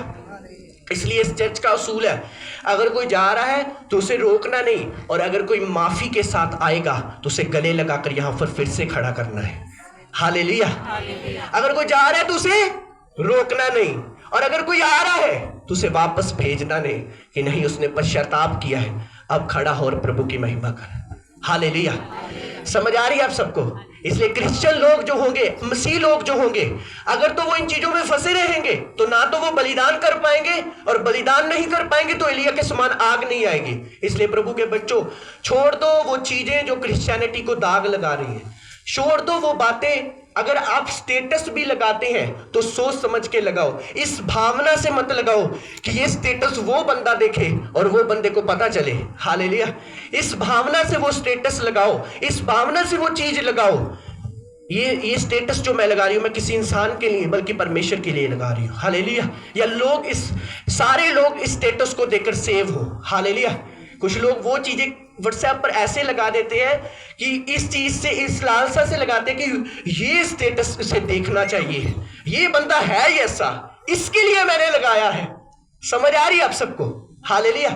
इसलिए इस चर्च का उसूल है, अगर कोई जा रहा है तो उसे रोकना नहीं, और अगर कोई माफी के साथ आएगा तो उसे गले लगाकर यहां पर फिर से खड़ा करना है। हालेलुया। अगर कोई जा रहा है तो उसे रोकना नहीं, और अगर कोई आ रहा है तो उसे वापस भेजना नहीं कि नहीं उसने पश्चाताप किया है, अब खड़ा हो और प्रभु की महिमा कर। हालेलुया। समझ आ रही है आप सबको? इसलिए क्रिश्चियन लोग जो होंगे, मसीह लोग जो होंगे, अगर तो वो इन चीजों में फंसे रहेंगे तो ना तो वो बलिदान कर पाएंगे, और बलिदान नहीं कर पाएंगे तो एलिया के समान आग नहीं आएगी। इसलिए प्रभु के बच्चों, छोड़ दो वो चीजें जो क्रिश्चियनिटी को दाग लगा रही है, छोड़ दो वो बातें। अगर आप स्टेटस भी लगाते हैं तो सोच समझ के लगाओ, इस भावना से मत लगाओ कि ये स्टेटस वो बंदा देखे और वो बंदे को पता चले। हालेलुया। इस भावना से वो स्टेटस लगाओ, इस भावना से वो चीज लगाओ। ये स्टेटस जो मैं लगा रही हूं, मैं किसी इंसान के लिए बल्कि परमेश्वर के लिए लगा रही हूं। हालेलुया। या लोग सारे लोग इस स्टेटस को देखकर सेव हो। हालेलुया। कुछ लोग वो चीजें व्हाट्सएप पर ऐसे लगा देते हैं कि इस चीज से, इस लालसा से लगाते हैं कि ये स्टेटस से देखना चाहिए, ये बंदा है ही ऐसा, इसके लिए मैंने लगाया है। समझ आ रही है आप सबको? हालेलुया।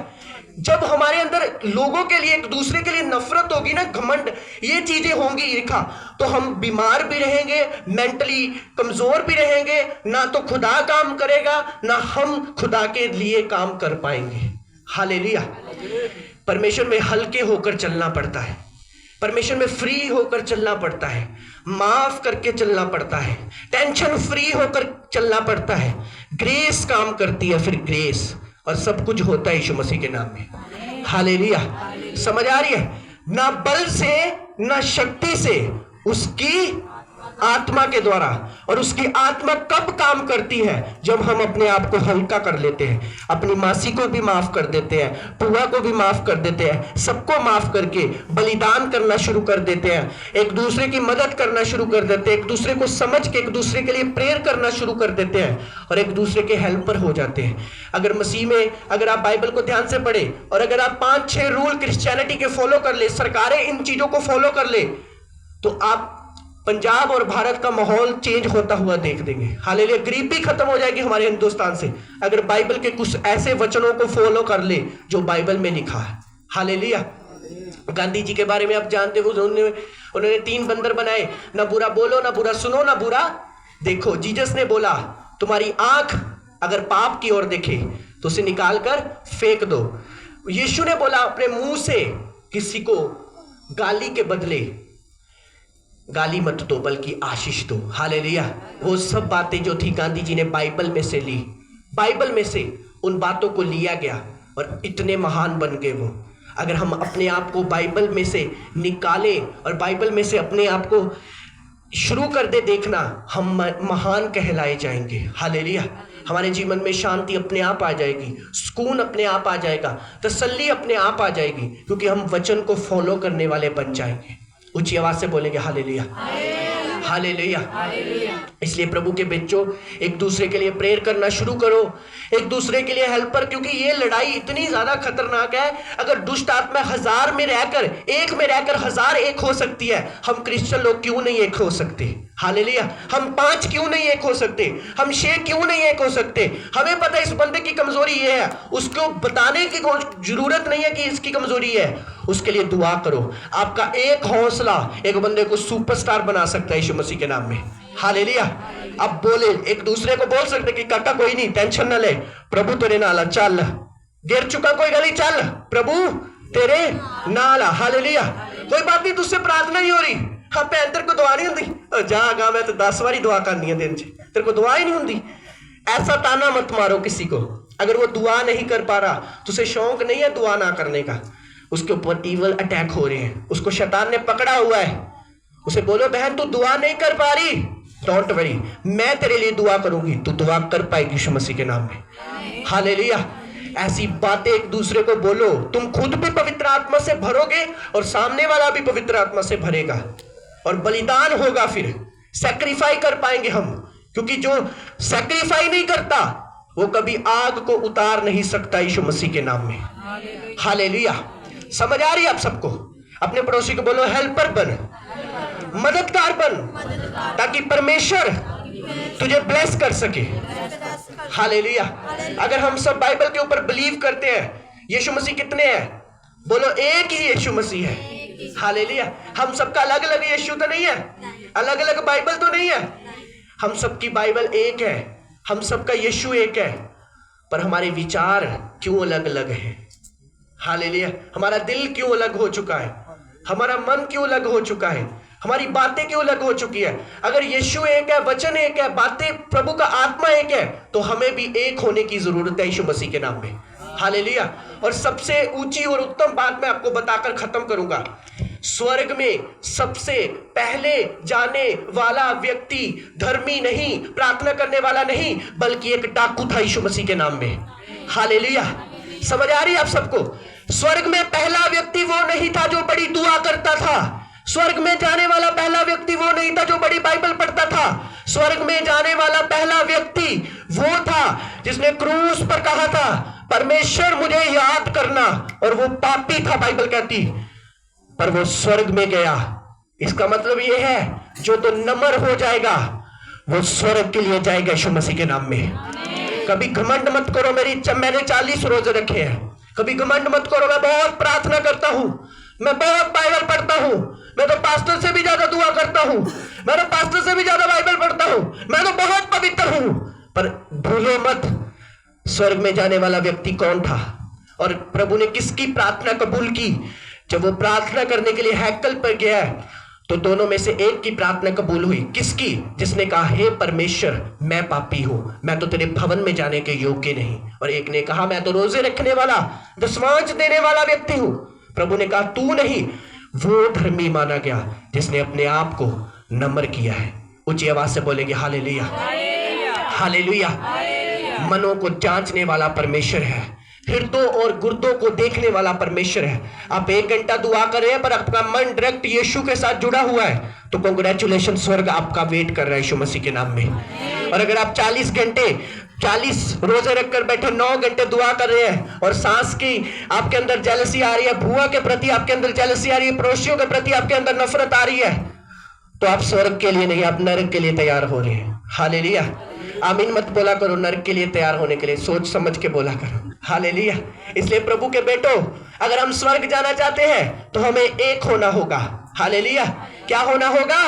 जब हमारे अंदर लोगों के लिए, एक दूसरे के लिए नफरत होगी ना, घमंड, ये चीजें होंगी ईर्खा, तो हम बीमार भी रहेंगे, मेंटली कमजोर भी रहेंगे, ना तो खुदा काम करेगा ना हम खुदा के लिए काम कर पाएंगे। हालेलुया। परमेश्वर में हल्के होकर चलना पड़ता है, परमेश्वर में फ्री होकर चलना पड़ता है, माफ करके चलना पड़ता है, टेंशन फ्री होकर चलना पड़ता है। ग्रेस काम करती है, फिर ग्रेस, और सब कुछ होता है यीशु मसीह के नाम में। हालेलुया। समझ आ रही है? ना बल से ना शक्ति से, उसकी आत्मा के द्वारा। और उसकी आत्मा कब काम करती है? जब हम अपने आप को हल्का कर लेते हैं, अपनी मासी को भी माफ कर देते हैं, पुआ को भी माफ कर देते हैं, सबको माफ करके बलिदान करना शुरू कर देते हैं, एक दूसरे की मदद करना शुरू कर देते हैं, एक दूसरे को समझ के एक दूसरे के लिए प्रेयर करना शुरू कर देते हैं, और एक दूसरे के हेल्पर हो जाते हैं। अगर मसीह में, अगर आप बाइबल को ध्यान से पढ़े, और अगर आप 5-6 रूल क्रिश्चियनिटी के फॉलो कर ले, सरकारें इन चीजों को फॉलो कर ले, तो आप पंजाब और भारत का माहौल चेंज होता हुआ देख देंगे। हालेलुया। गरीबी खत्म हो जाएगी हमारे हिंदुस्तान से, अगर बाइबल के कुछ ऐसे वचनों को फॉलो कर ले जो बाइबल में लिखा है। हालेलुया। गांधी जी के बारे में आप जानते हो, उन्होंने 3 बंदर बनाए, ना बुरा बोलो, ना बुरा सुनो, ना बुरा देखो। जीसस ने बोला, तुम्हारी आंख अगर पाप की ओर देखे तो उसे निकाल कर फेंक दो। यीशु ने बोला, अपने मुंह से किसी को गाली के बदले गाली मत दो बल्कि आशीष दो। हालेलुया। वो सब बातें जो थी गांधी जी ने बाइबल में से ली, बाइबल में से उन बातों को लिया गया और इतने महान बन गए वो। अगर हम अपने आप को बाइबल में से निकालें और बाइबल में से अपने आप को शुरू कर दे देखना, हम महान कहलाए जाएंगे। हालेलुया। हमारे जीवन में शांति अपने आप आ जाएगी, सुकून अपने आप आ जाएगा, तसल्ली अपने आप आ जाएगी, क्योंकि हम वचन को फॉलो करने वाले बन जाएंगे। ऊंची आवाज से बोलेंगे हालेलुया, हालेलुया। इसलिए प्रभु के बच्चों, एक दूसरे के लिए प्रेयर करना शुरू करो, एक दूसरे के लिए हेल्पर, क्योंकि ये लड़ाई इतनी ज्यादा खतरनाक है। अगर दुष्ट आत्मा 1000 में रहकर, 1 में रहकर 1000 एक हो सकती है, हम क्रिश्चियन लोग क्यों नहीं एक हो सकते? हालेलुया। हम 5 क्यों नहीं एक हो सकते? हम 6 क्यों नहीं एक हो सकते? हमें पता है इस बंदे की कमजोरी ये है, उसको बताने की जरूरत नहीं है कि इसकी कमजोरी है, उसके लिए दुआ करो। आपका एक हौसला एक बंदे को सुपरस्टार बना सकता है यीशु मसीह के नाम में। हालेलुया। अब बोले, एक दूसरे को बोल सकते कि काका कोई नहीं, टेंशन न ले, प्रभु तेरे नाल, चल गिर चुका कोई गली, चल प्रभु तेरे नाल। हालेलुया। कोई बात नहीं, तुझसे प्रार्थना ही हो रही, हाँ भैन तेरे को दुआ नहीं होती, जा गा मैं तो 10 बारी दुआ करनी है दिन च, तेरे को दुआ ही नहीं होती। ऐसा ताना मत मारो किसी को। अगर वो दुआ नहीं कर पा रहा तो उसे शौक नहीं है दुआ ना करने का, उसके ऊपर ईवल अटैक हो रहे हैं, उसको शैतान ने पकड़ा हुआ है, उसे बोलो बहन तू दुआ नहीं कर पा रही, डोंट वरी, मैं तेरे लिए दुआ करूंगी, तू दुआ कर पाएगी यीशु मसीह के नाम में। हालेलुया। ऐसी बातें एक दूसरे को बोलो, तुम खुद भी पवित्र आत्मा से भरोगे और सामने वाला भी पवित्र आत्मा से भरेगा, और बलिदान होगा, फिर सैक्रिफाई कर पाएंगे हम, क्योंकि जो सैक्रिफाई नहीं करता वो कभी आग को उतार नहीं सकता यीशु मसीह के नाम में। हालेलुया। समझ आ रही है आप सबको? अपने पड़ोसी को बोलो हेल्पर बन, मददगार बन, ताकि परमेश्वर तुझे ब्लेस कर सके। हालेलुया। अगर हम सब बाइबल के ऊपर बिलीव करते हैं, यीशु मसीह कितने हैं? बोलो, एक ही यीशु मसीह है। हालेलुया। हम सबका अलग अलग यीशु तो नहीं है, अलग अलग बाइबल तो नहीं है, हम सबकी बाइबल एक है, हम सबका यीशु एक है, पर हमारे विचार क्यों अलग अलग हैं? हालेलुया। हमारा दिल क्यों अलग हो चुका है, हमारा मन क्यों अलग हो चुका है, हमारी बातें क्यों अलग हो चुकी है? अगर यीशु एक है, वचन एक है, बातें प्रभु का आत्मा एक है, तो हमें भी एक होने की जरूरत है यीशु मसीह के नाम में। हालेलुया। और सबसे ऊंची और उत्तम बात मैं आपको बताकर खत्म करूंगा। स्वर्ग में सबसे पहले जाने वाला व्यक्ति धर्मी नहीं, प्रार्थना करने वाला नहीं, बल्कि एक डाकू था यीशु मसीह के नाम में। हालेलुया। समझ आ रही है आप सबको? स्वर्ग में पहला व्यक्ति वो नहीं था जो बड़ी दुआ करता था। स्वर्ग में जाने वाला पहला व्यक्ति वो नहीं था जो बड़ी बाइबल पढ़ता था। स्वर्ग में जाने वाला पहला व्यक्ति वो था जिसने क्रूस पर कहा था, परमेश्वर मुझे याद करना, और वो पापी था, बाइबल कहती, पर वो स्वर्ग में गया। इसका मतलब ये है, जो तो नम्र हो जाएगा वो स्वर्ग के लिए जाएगा यीशु मसीह के नाम में। कभी घमंड मत करो, मैंने 40 रोजे रखे हैं। कभी घमंड मत करो, मैं बहुत प्रार्थना करता हूं, मैं बहुत बाइबल पढ़ता हूं, मैं तो पास्टर से भी ज्यादा दुआ करता हूं, मैं तो पास्टर से भी ज्यादा बाइबल पढ़ता हूं, मैं तो बहुत पवित्र हूं। पर भूलो मत, स्वर्ग में जाने वाला व्यक्ति कौन था और प्रभु ने किसकी प्रार्थना कबूल की? जब वो प्रार्थना करने के लिए हैकल पर गया, तो दोनों में से एक की प्रार्थना कबूल हुई। किसकी? जिसने कहा, हे परमेश्वर, मैं पापी हूं, मैं तो तेरे भवन में जाने के योग्य नहीं। और एक ने कहा, मैं तो रोजे रखने वाला, दशमांश देने वाला व्यक्ति हूं। प्रभु ने कहा, तू नहीं, वो धर्मी माना गया जिसने अपने आप को नम्र किया है। ऊंची आवाज से बोलेंगे हालेलुया, हालेलुया। मनों को जांचने वाला परमेश्वर है, हृदयों और गुर्दों को देखने वाला परमेश्वर है। आप 1 घंटा दुआ कर रहे हैं पर आपका मन डायरेक्ट यीशु के साथ जुड़ा हुआ है, तो कांग्रेचुलेशन, स्वर्ग आपका वेट कर रहा है यीशु मसीह के नाम में। और अगर आप 40 घंटे 40 रोजे रखकर बैठे, 9 घंटे दुआ कर रहे हैं, और सांस की आपके अंदर जेलसी आ रही है, भुआ के प्रति आपके अंदर जेलसी आ रही है, पड़ोसियों के प्रति आपके अंदर नफरत आ रही है, तो आप स्वर्ग के लिए नहीं, आप नरक के लिए तैयार हो रहे हैं। हालेलुया। आमीन मत बोला करो, नरक के लिए तैयार होने के लिए सोच समझ के बोला करो। हालेलुया। इसलिए प्रभु के बेटो, अगर हम स्वर्ग जाना चाहते हैं तो हमें एक होना होगा। हालेलुया। क्या होना होगा?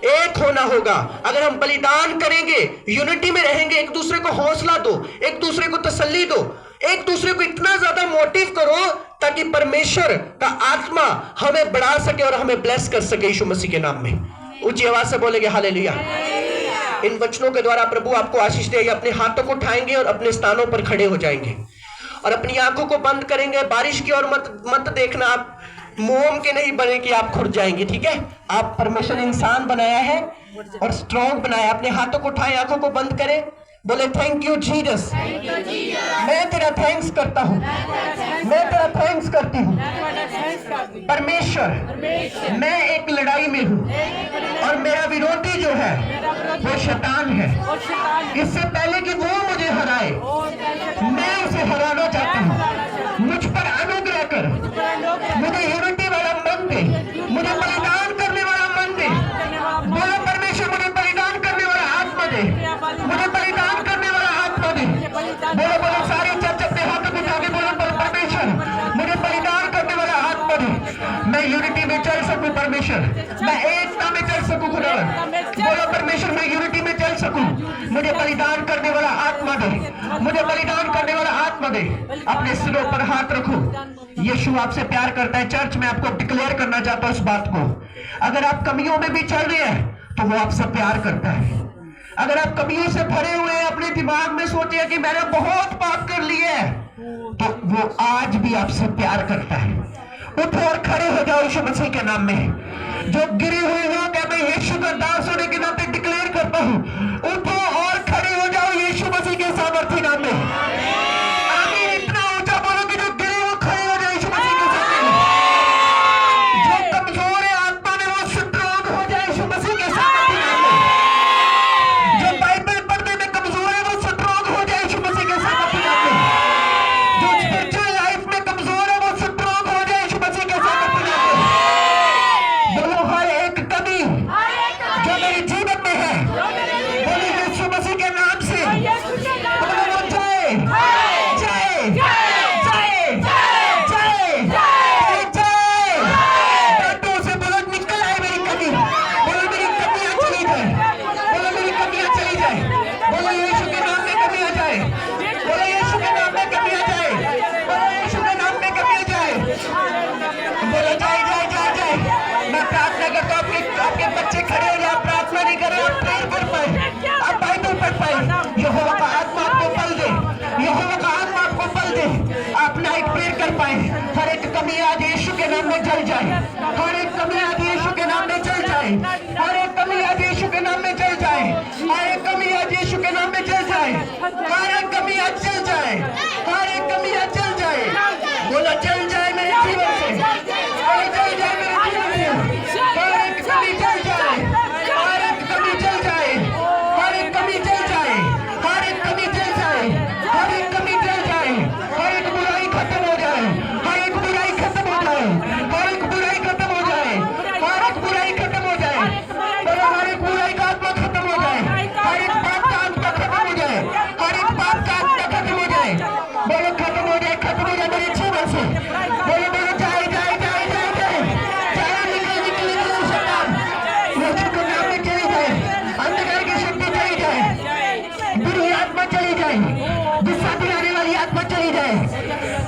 एक होना होगा। अगर हम बलिदान करेंगे, यूनिटी में रहेंगे, एक दूसरे को हौसला दो, एक दूसरे को तसल्ली दो, एक दूसरे को इतना ज्यादा मोटिव करो ताकि परमेश्वर का आत्मा हमें बढ़ा सके और हमें ब्लेस कर सके यीशु मसीह के नाम में। ऊंची आवाज से बोलेंगे हालेलुया। इन वचनों के द्वारा प्रभु आपको आशीष देगा। अपने हाथों को उठाएंगे और अपने स्थानों पर खड़े हो जाएंगे और अपनी आंखों को बंद करेंगे। बारिश की ओर मत देखना, आप मोम के नहीं बने कि आप खुद जाएंगे, ठीक है? आप परमेश्वर इंसान बनाया है और स्ट्रॉन्ग बनाया। अपने हाथों को उठाएं, आंखों को बंद करें, बोले थैंक यू जीसस, मैं तेरा थैंक्स करता हूँ, मैं तेरा थैंक्स करती हूँ परमेश्वर। मैं एक लड़ाई में हूँ और मेरा विरोधी जो है वो शैतान है। इससे पहले कि वो मुझे हराए, मैं उसे हराना चाहता हूँ। मुझ पर अनुग्रह कर, मुझे यूनिटी वाला मन दे, मुझे बलिदान करने वाला मन दे। बोलो परमेश्वर, मुझे बलिदान करने वाला आत्मा दे, मुझे बलिदान करने वाला आत्मा दे। बोलो बोलो सारी चर्च अपने हाथों को उठा के बोलो, परमेश्वर मुझे बलिदान करने वाला आत्मा दे, मैं यूनिटी में चल सकूं परमेश्वर, मैं एकता में चल सकूं खुदावन। बोलो परमेश्वर, मैं यूनिटी में चल सकूं, मुझे बलिदान करने वाला आत्मा दे, मुझे बलिदान करने वाला आत्मा दे। अपने सिरों पर हाथ रखो। यीशु आपसे प्यार करता है। चर्च में आपको डिक्लेयर करना चाहता हूं इस बात को। अगर आप कमियों में भी चल रहे हैं तो वो आपसे प्यार करता है। अगर आप कमियों से भरे हुए हैं, अपने दिमाग में सोचे कि मैंने बहुत पाप कर लिए है, तो वो आज भी आपसे प्यार करता है। उठो और खड़े हो जाओ यीशु मसीह के नाम में। जो गिरे हुए हो, क्या मैं यीशु का दास होने के नाते डिक्लेयर करता हूं, उठो और खड़े हो जाओ यीशु मसीह के सामर्थी नाम में। आमीन। इतना ऊंचा बोलो कि जो गिरे वो खड़े हो जाए यीशु मसीह के सामने। जो कमजोर है आत्मा में वो स्ट्रांग हो जाए यीशु मसीह के सामर्थी नाम में। जो बाइबल पढ़ने में कमजोर है वो स्ट्रांग हो जाए यीशु मसीह के सामर्थी नाम में। जो स्पिरिचुअल लाइफ में कमजोर है वो स्ट्रांग हो जाए यीशु मसीह के सामर्थी नाम में। बोलो हर एक कमी जो मेरे जीवन में है, बोलिए एक कमी आज यीशु के नाम में जल जाए, हर एक कमी आज यीशु के नाम में जल जाए, हर एक कमी आज यीशु के नाम में जल जाए, हर एक कमी आज यीशु के नाम में जल जाए, हर एक कमी आज जल जाए, हर एक कमी आज जल जाए। बोला जल जाए मेरे जीवन से, बोला जल जाए मेरे जीवन से, हर एक कमी जल जाए, हर एक कमी जल जाए, हर एक कमी जल जाए, हर एक कमी जल जाए, हर एक कमी जल जाए, हर एक बुराई खत्म हो जाए, हर एक बुराई खत्म हो जाए, हर एक बुराई खत्म हो जाए, हर एक बुराई खत्म हो जाए, बोलो हर एक बुराई का आत्मा खत्म हो जाए, हर एक पाप का आत्मा खत्म हो जाए, हर एक पाप का आत्मा खत्म हो जाए, बोलो खत्म हो जाए, खत्म हो जाए मेरे जीवन से, बोलो बोलो जाए जाए जाए जाए जाए जाए, निकल निकल निकल शैतान, यीशु के नाम में चली जाए, अंधकार की शक्ति चली जाए, बुरी आत्मा चली जाए, गुस्सा दिलाने वाली आत्मा चली जाए,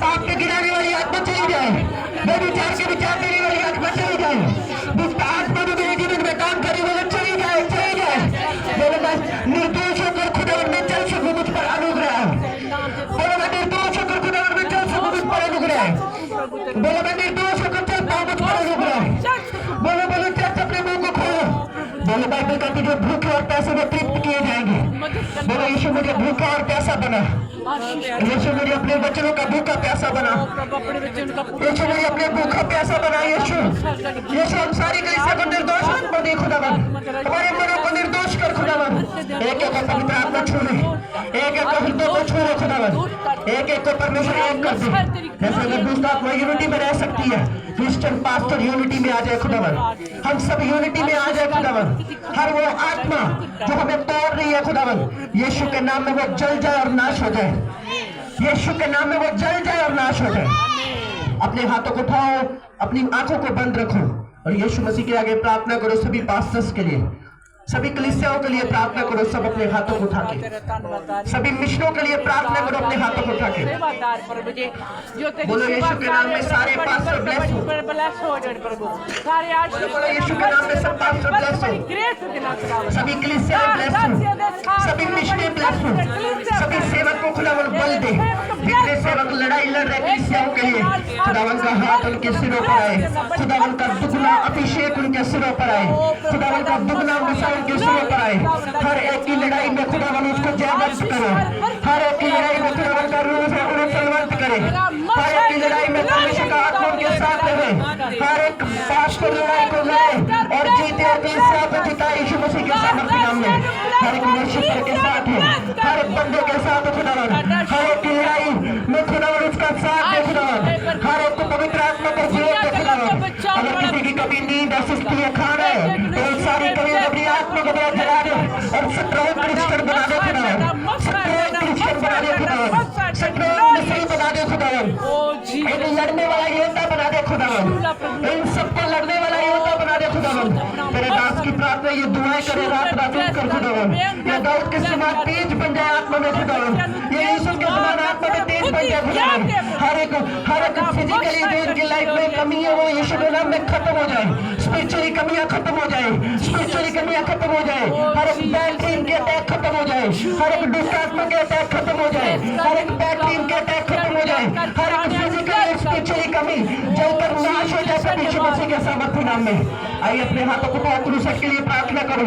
पाप के गिराने वाली आत्मा चली जाए, व्यभिचार के विचार देने वाली आत्मा चली जाए, दुष्ट आत्मा जो मेरे जीवन में काम करे वो चली जाए, चली जाए। बोलो मैं निर्दोष होकर खुदावन में चल सकूं, मुझ पर अनुग्रह है। बोलो मैं निर्दोष होकर खुदावन में चल सकूं, मुझ पर अनुग्रह है। बोलो मैं निर्दोष होकर चलता हूं, मुझ पर अनुग्रह है। बोलो बोलो चर्च अपने मुंह को खोलो, बोलो बाइबल कहती जो भूखे और प्यासे में तृप्त किए जाएंगे। बोलो यीशु मुझे भूखा और प्यासा बना, यीशु मुझे अपने वचनों का भूखा प्यासा बना, यीशु मुझे अपने भूखा प्यासा बना। यीशु हम सारी कलीसिया को निर्दोष आत्मा दे खुदावन, हमारे मनों को निर्दोष कर खुदावन, एक एक को पवित्र आत्मा छू ले, एक एक को हृदय को छू ले खुदावन, एक एक को परमेश्वर एक कर दे। जैसे अगर दुष्ट आत्मा यूनिटी में रह सकती है, क्रिश्चियन पास्टर यूनिटी में आ जाए खुदावन, हम सब यूनिटी में आ जाए खुदावन, हर वो आत्मा जो हमें तोड़ रही है खुदावन, यीशु के नाम में वो जल जाए और नाश हो जाए, यीशु के नाम में वो जल जाए और नाश हो जाए। अपने हाथों को उठाओ, अपनी आंखों को बंद रखो और यीशु मसीह के आगे प्रार्थना करो। सभी पास्टर्स के लिए, सभी कलीसियाओं के लिए प्रार्थना करो, सब अपने हाथों को उठा के, सभी मिशनों के लिए प्रार्थना करो अपने हाथों को उठा के। बोलो यीशु के नाम में सारे पास्टर ब्लेस हो, बोलो यीशु के नाम में सब पास्टर ब्लेस हो, सभी कलीसियाएं ब्लेस हो, सभी मिशनें ब्लेस हो, सभी सेवक को खुदावन बल दे। जितने सेवक लड़ाई लड़ रहे कलीसियाओं के लिए, खुदावन का हाथ उनके सिरों पर आए, खुदावन का दुगना अभिषेक उनके सिरों पर आए, खुदावन का दुगना मिसाल उनके सिरों पर आए। हर एक की लड़ाई में खुदावन उसको जयवंत करो, हर एक की लड़ाई में खुदावन का रूह है उन्हें फलवंत करे, हर एक की लड़ाई में परमेश्वर का आत्मा उनके साथ रहे, हर एक पास्टर लड़ाई को लड़े और जीते और कलीसिया को जिताए यीशु मसीह के सामर्थ्य नाम में। हर एक वर्शिपर के साथ है, हर एक बंदे के साथ खुदावन, हर एक की लड़ाई में खुदावन उसका साथ दे खुदावन, हर एक को पवित्र आत्मा को जीवन दे खुदावन। अगर किसी की कभी नींद और सुस्ती है खा रहे तो उन सारी कभी अपनी आत्मा को बड़ा जला दे और सत्रह क्रिश्चियन बना दे खुदावन, सत्रह क्रिश्चियन बना दे खुदावन, सत्रह मिस्री बना दे खुदावन, इन लड़ने वाला योद्धा बना दे खुदावन, इन सबको लड़ने वाला योद्धा बना दे खुदावन। तेरे दास की प्रार्थना ये दुआएं करे रात रात कर खुदावन, ये दाऊद के समान तेज बन जाए आत्मा में खुदावन, ये यूसुफ के समान आत्मा में तेज बन जाए खुदावन। हर एक फिजिकली जो इनकी लाइफ में कमी है वो यीशु के नाम में खत्म हो जाए, स्पिरिचुअली कमियां खत्म हो जाए, स्पिरिचुअली कमियां खत्म हो जाए, हर एक बैड ड्रीम के अटैक खत्म हो जाए, हर एक दुष्ट आत्मा के अटैक खत्म हो जाए, हर एक बैड ड्रीम के अटैक खत्म हो जाए, हर एक फिजिकली स्पिरिचुअली कमी जलकर नाश हो जाए प्रभु यीशु मसीह के सामर्थ्य नाम में। आइए अपने हाथों को उठाओ, क्रूस के लिए प्रार्थना करो।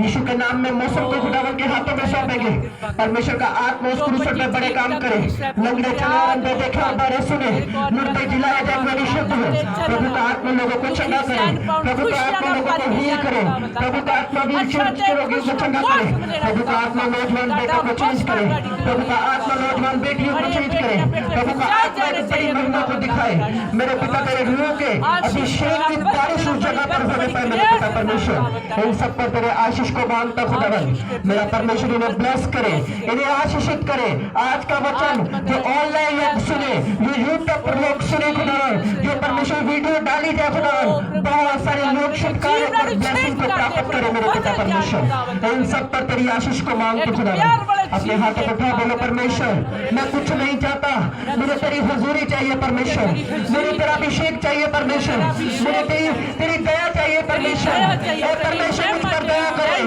यीशु के नाम में मौसम को खुदावन के हाथों में सौंपेंगे, परमेश्वर का आत्मा उस क्रूस पे बड़े काम करे, लंगड़े चले और अंधे देखे और बड़े सुने, मुर्दे जिलाए जाए बड़ी शुद्ध हो। प्रभु का आत्मा लोगों को चंगा करे, प्रभु का आत्मा लोगों को हील करे, प्रभु का आत्मा व्हीलचेयर के रोगियों को चंगा करे, प्रभु का आत्मा नौजवान बेटों को चेंज करे, प्रभु का आत्मा नौजवान बेटियों को चेंज करे, प्रभु का आत्मा एक बड़ी महिमा को दिखाए। मेरे पिता तेरे रूह के अभिषेक की बारिश उस जगह पर होने पाए मेरे पिता परमेश्वर, इन सब पर तेरे आशीष को मांगता खुदावन। मेरा परमेश्वर इन्हें ब्लेस करे, इन्हें आशीषित करे। आज का वचन जो ऑनलाइन लोग सुने, जो यूट्यूब पर लोग सुने खुदावन, जो परमेश्वर वीडियो डाली जाए खुदावन, बहुत सारे लोग शुभ कार्य और ब्लेसिंग को प्राप्त करे मेरे पिता परमेश्वर। इन सब पर तेरी आशीष को मांगते खुदावन। अपने हाथों को उठा बोलो परमेश्वर मैं कुछ नहीं चाहता, मुझे तेरी हुजूरी चाहिए परमेश्वर, मुझे तेरा अभिषेक चाहिए परमेश्वर, मुझे तेरी दया चाहिए परमेश्वर। ऐ परमेश्वर मुझ पर दया करे,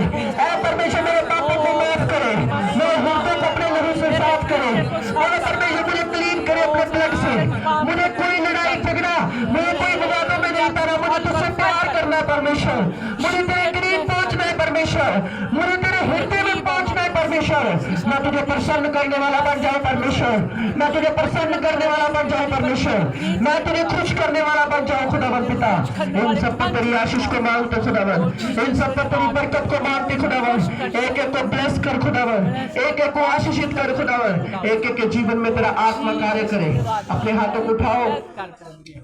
ऐ परमेश्वर मेरे पापों को माफ करे, मेरे हृदय को अपने लहू से साफ करे, मेरे परमेश्वर मुझे क्लीन करे अपने ब्लड से, मुझे कोई लड़ाई झगड़ा मुझे कोई विवादों में नहीं उतारना, मुझे तुझसे प्यार करना है परमेश्वर, मुझे तेरे करीब पहुंचना है परमेश्वर, मुझे तेरे हृदय में पहुंचना है परमेश्वर। मैं तुझे प्रसन्न करने वाला बन जाऊं परमेश्वर, मैं तुझे प्रसन्न करने वाला बन जाऊं परमेश्वर, मैं तुझे खुश करने वाला बन जाऊं खुदावन पिता। इन सब पर तेरी आशीष को मांगते खुदावन, इन सब पर तेरी बरकत को मांगते खुदावन। एक एक को ब्लेस कर खुदावन, एक एक को आशीषित कर खुदावन, एक एक के जीवन में तेरा आत्मा कार्य करे। अपने हाथों को उठाओ।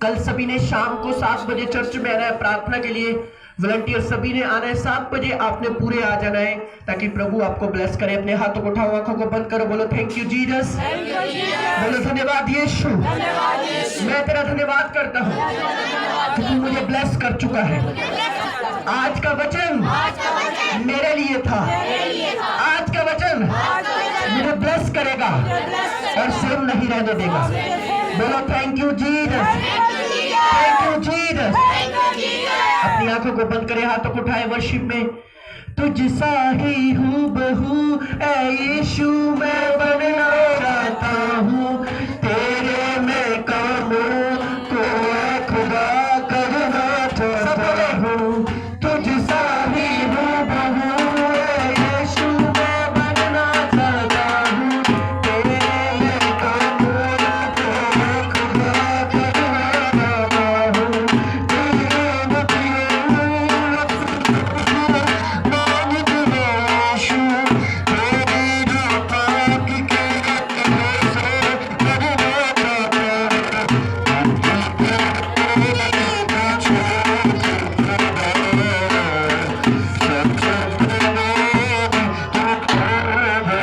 कल सभी ने शाम को 7 बजे चर्च में आना है प्रार्थना के लिए, वॉलंटियर सभी ने आना है। 7 बजे आपने पूरे आ जाना है ताकि प्रभु आपको ब्लेस करे। अपने हाथों को उठाओ, आंखों को बंद करो, बोलो थैंक यू जीसस, बोलो धन्यवाद यीशु। मैं तेरा धन्यवाद करता हूँ कि तू मुझे ब्लेस कर चुका है। आज का वचन मेरे लिए था, आज का वचन मुझे ब्लेस करेगा और सेम नहीं रहने देगा। बोलो thank you Jesus, thank you Jesus. अपनी आंखों को बंद करें, हाथों को उठाए वर्शिप में। तुझसा ही हूँ बहू ऐ यीशु मैं बनना चाहता हूँ,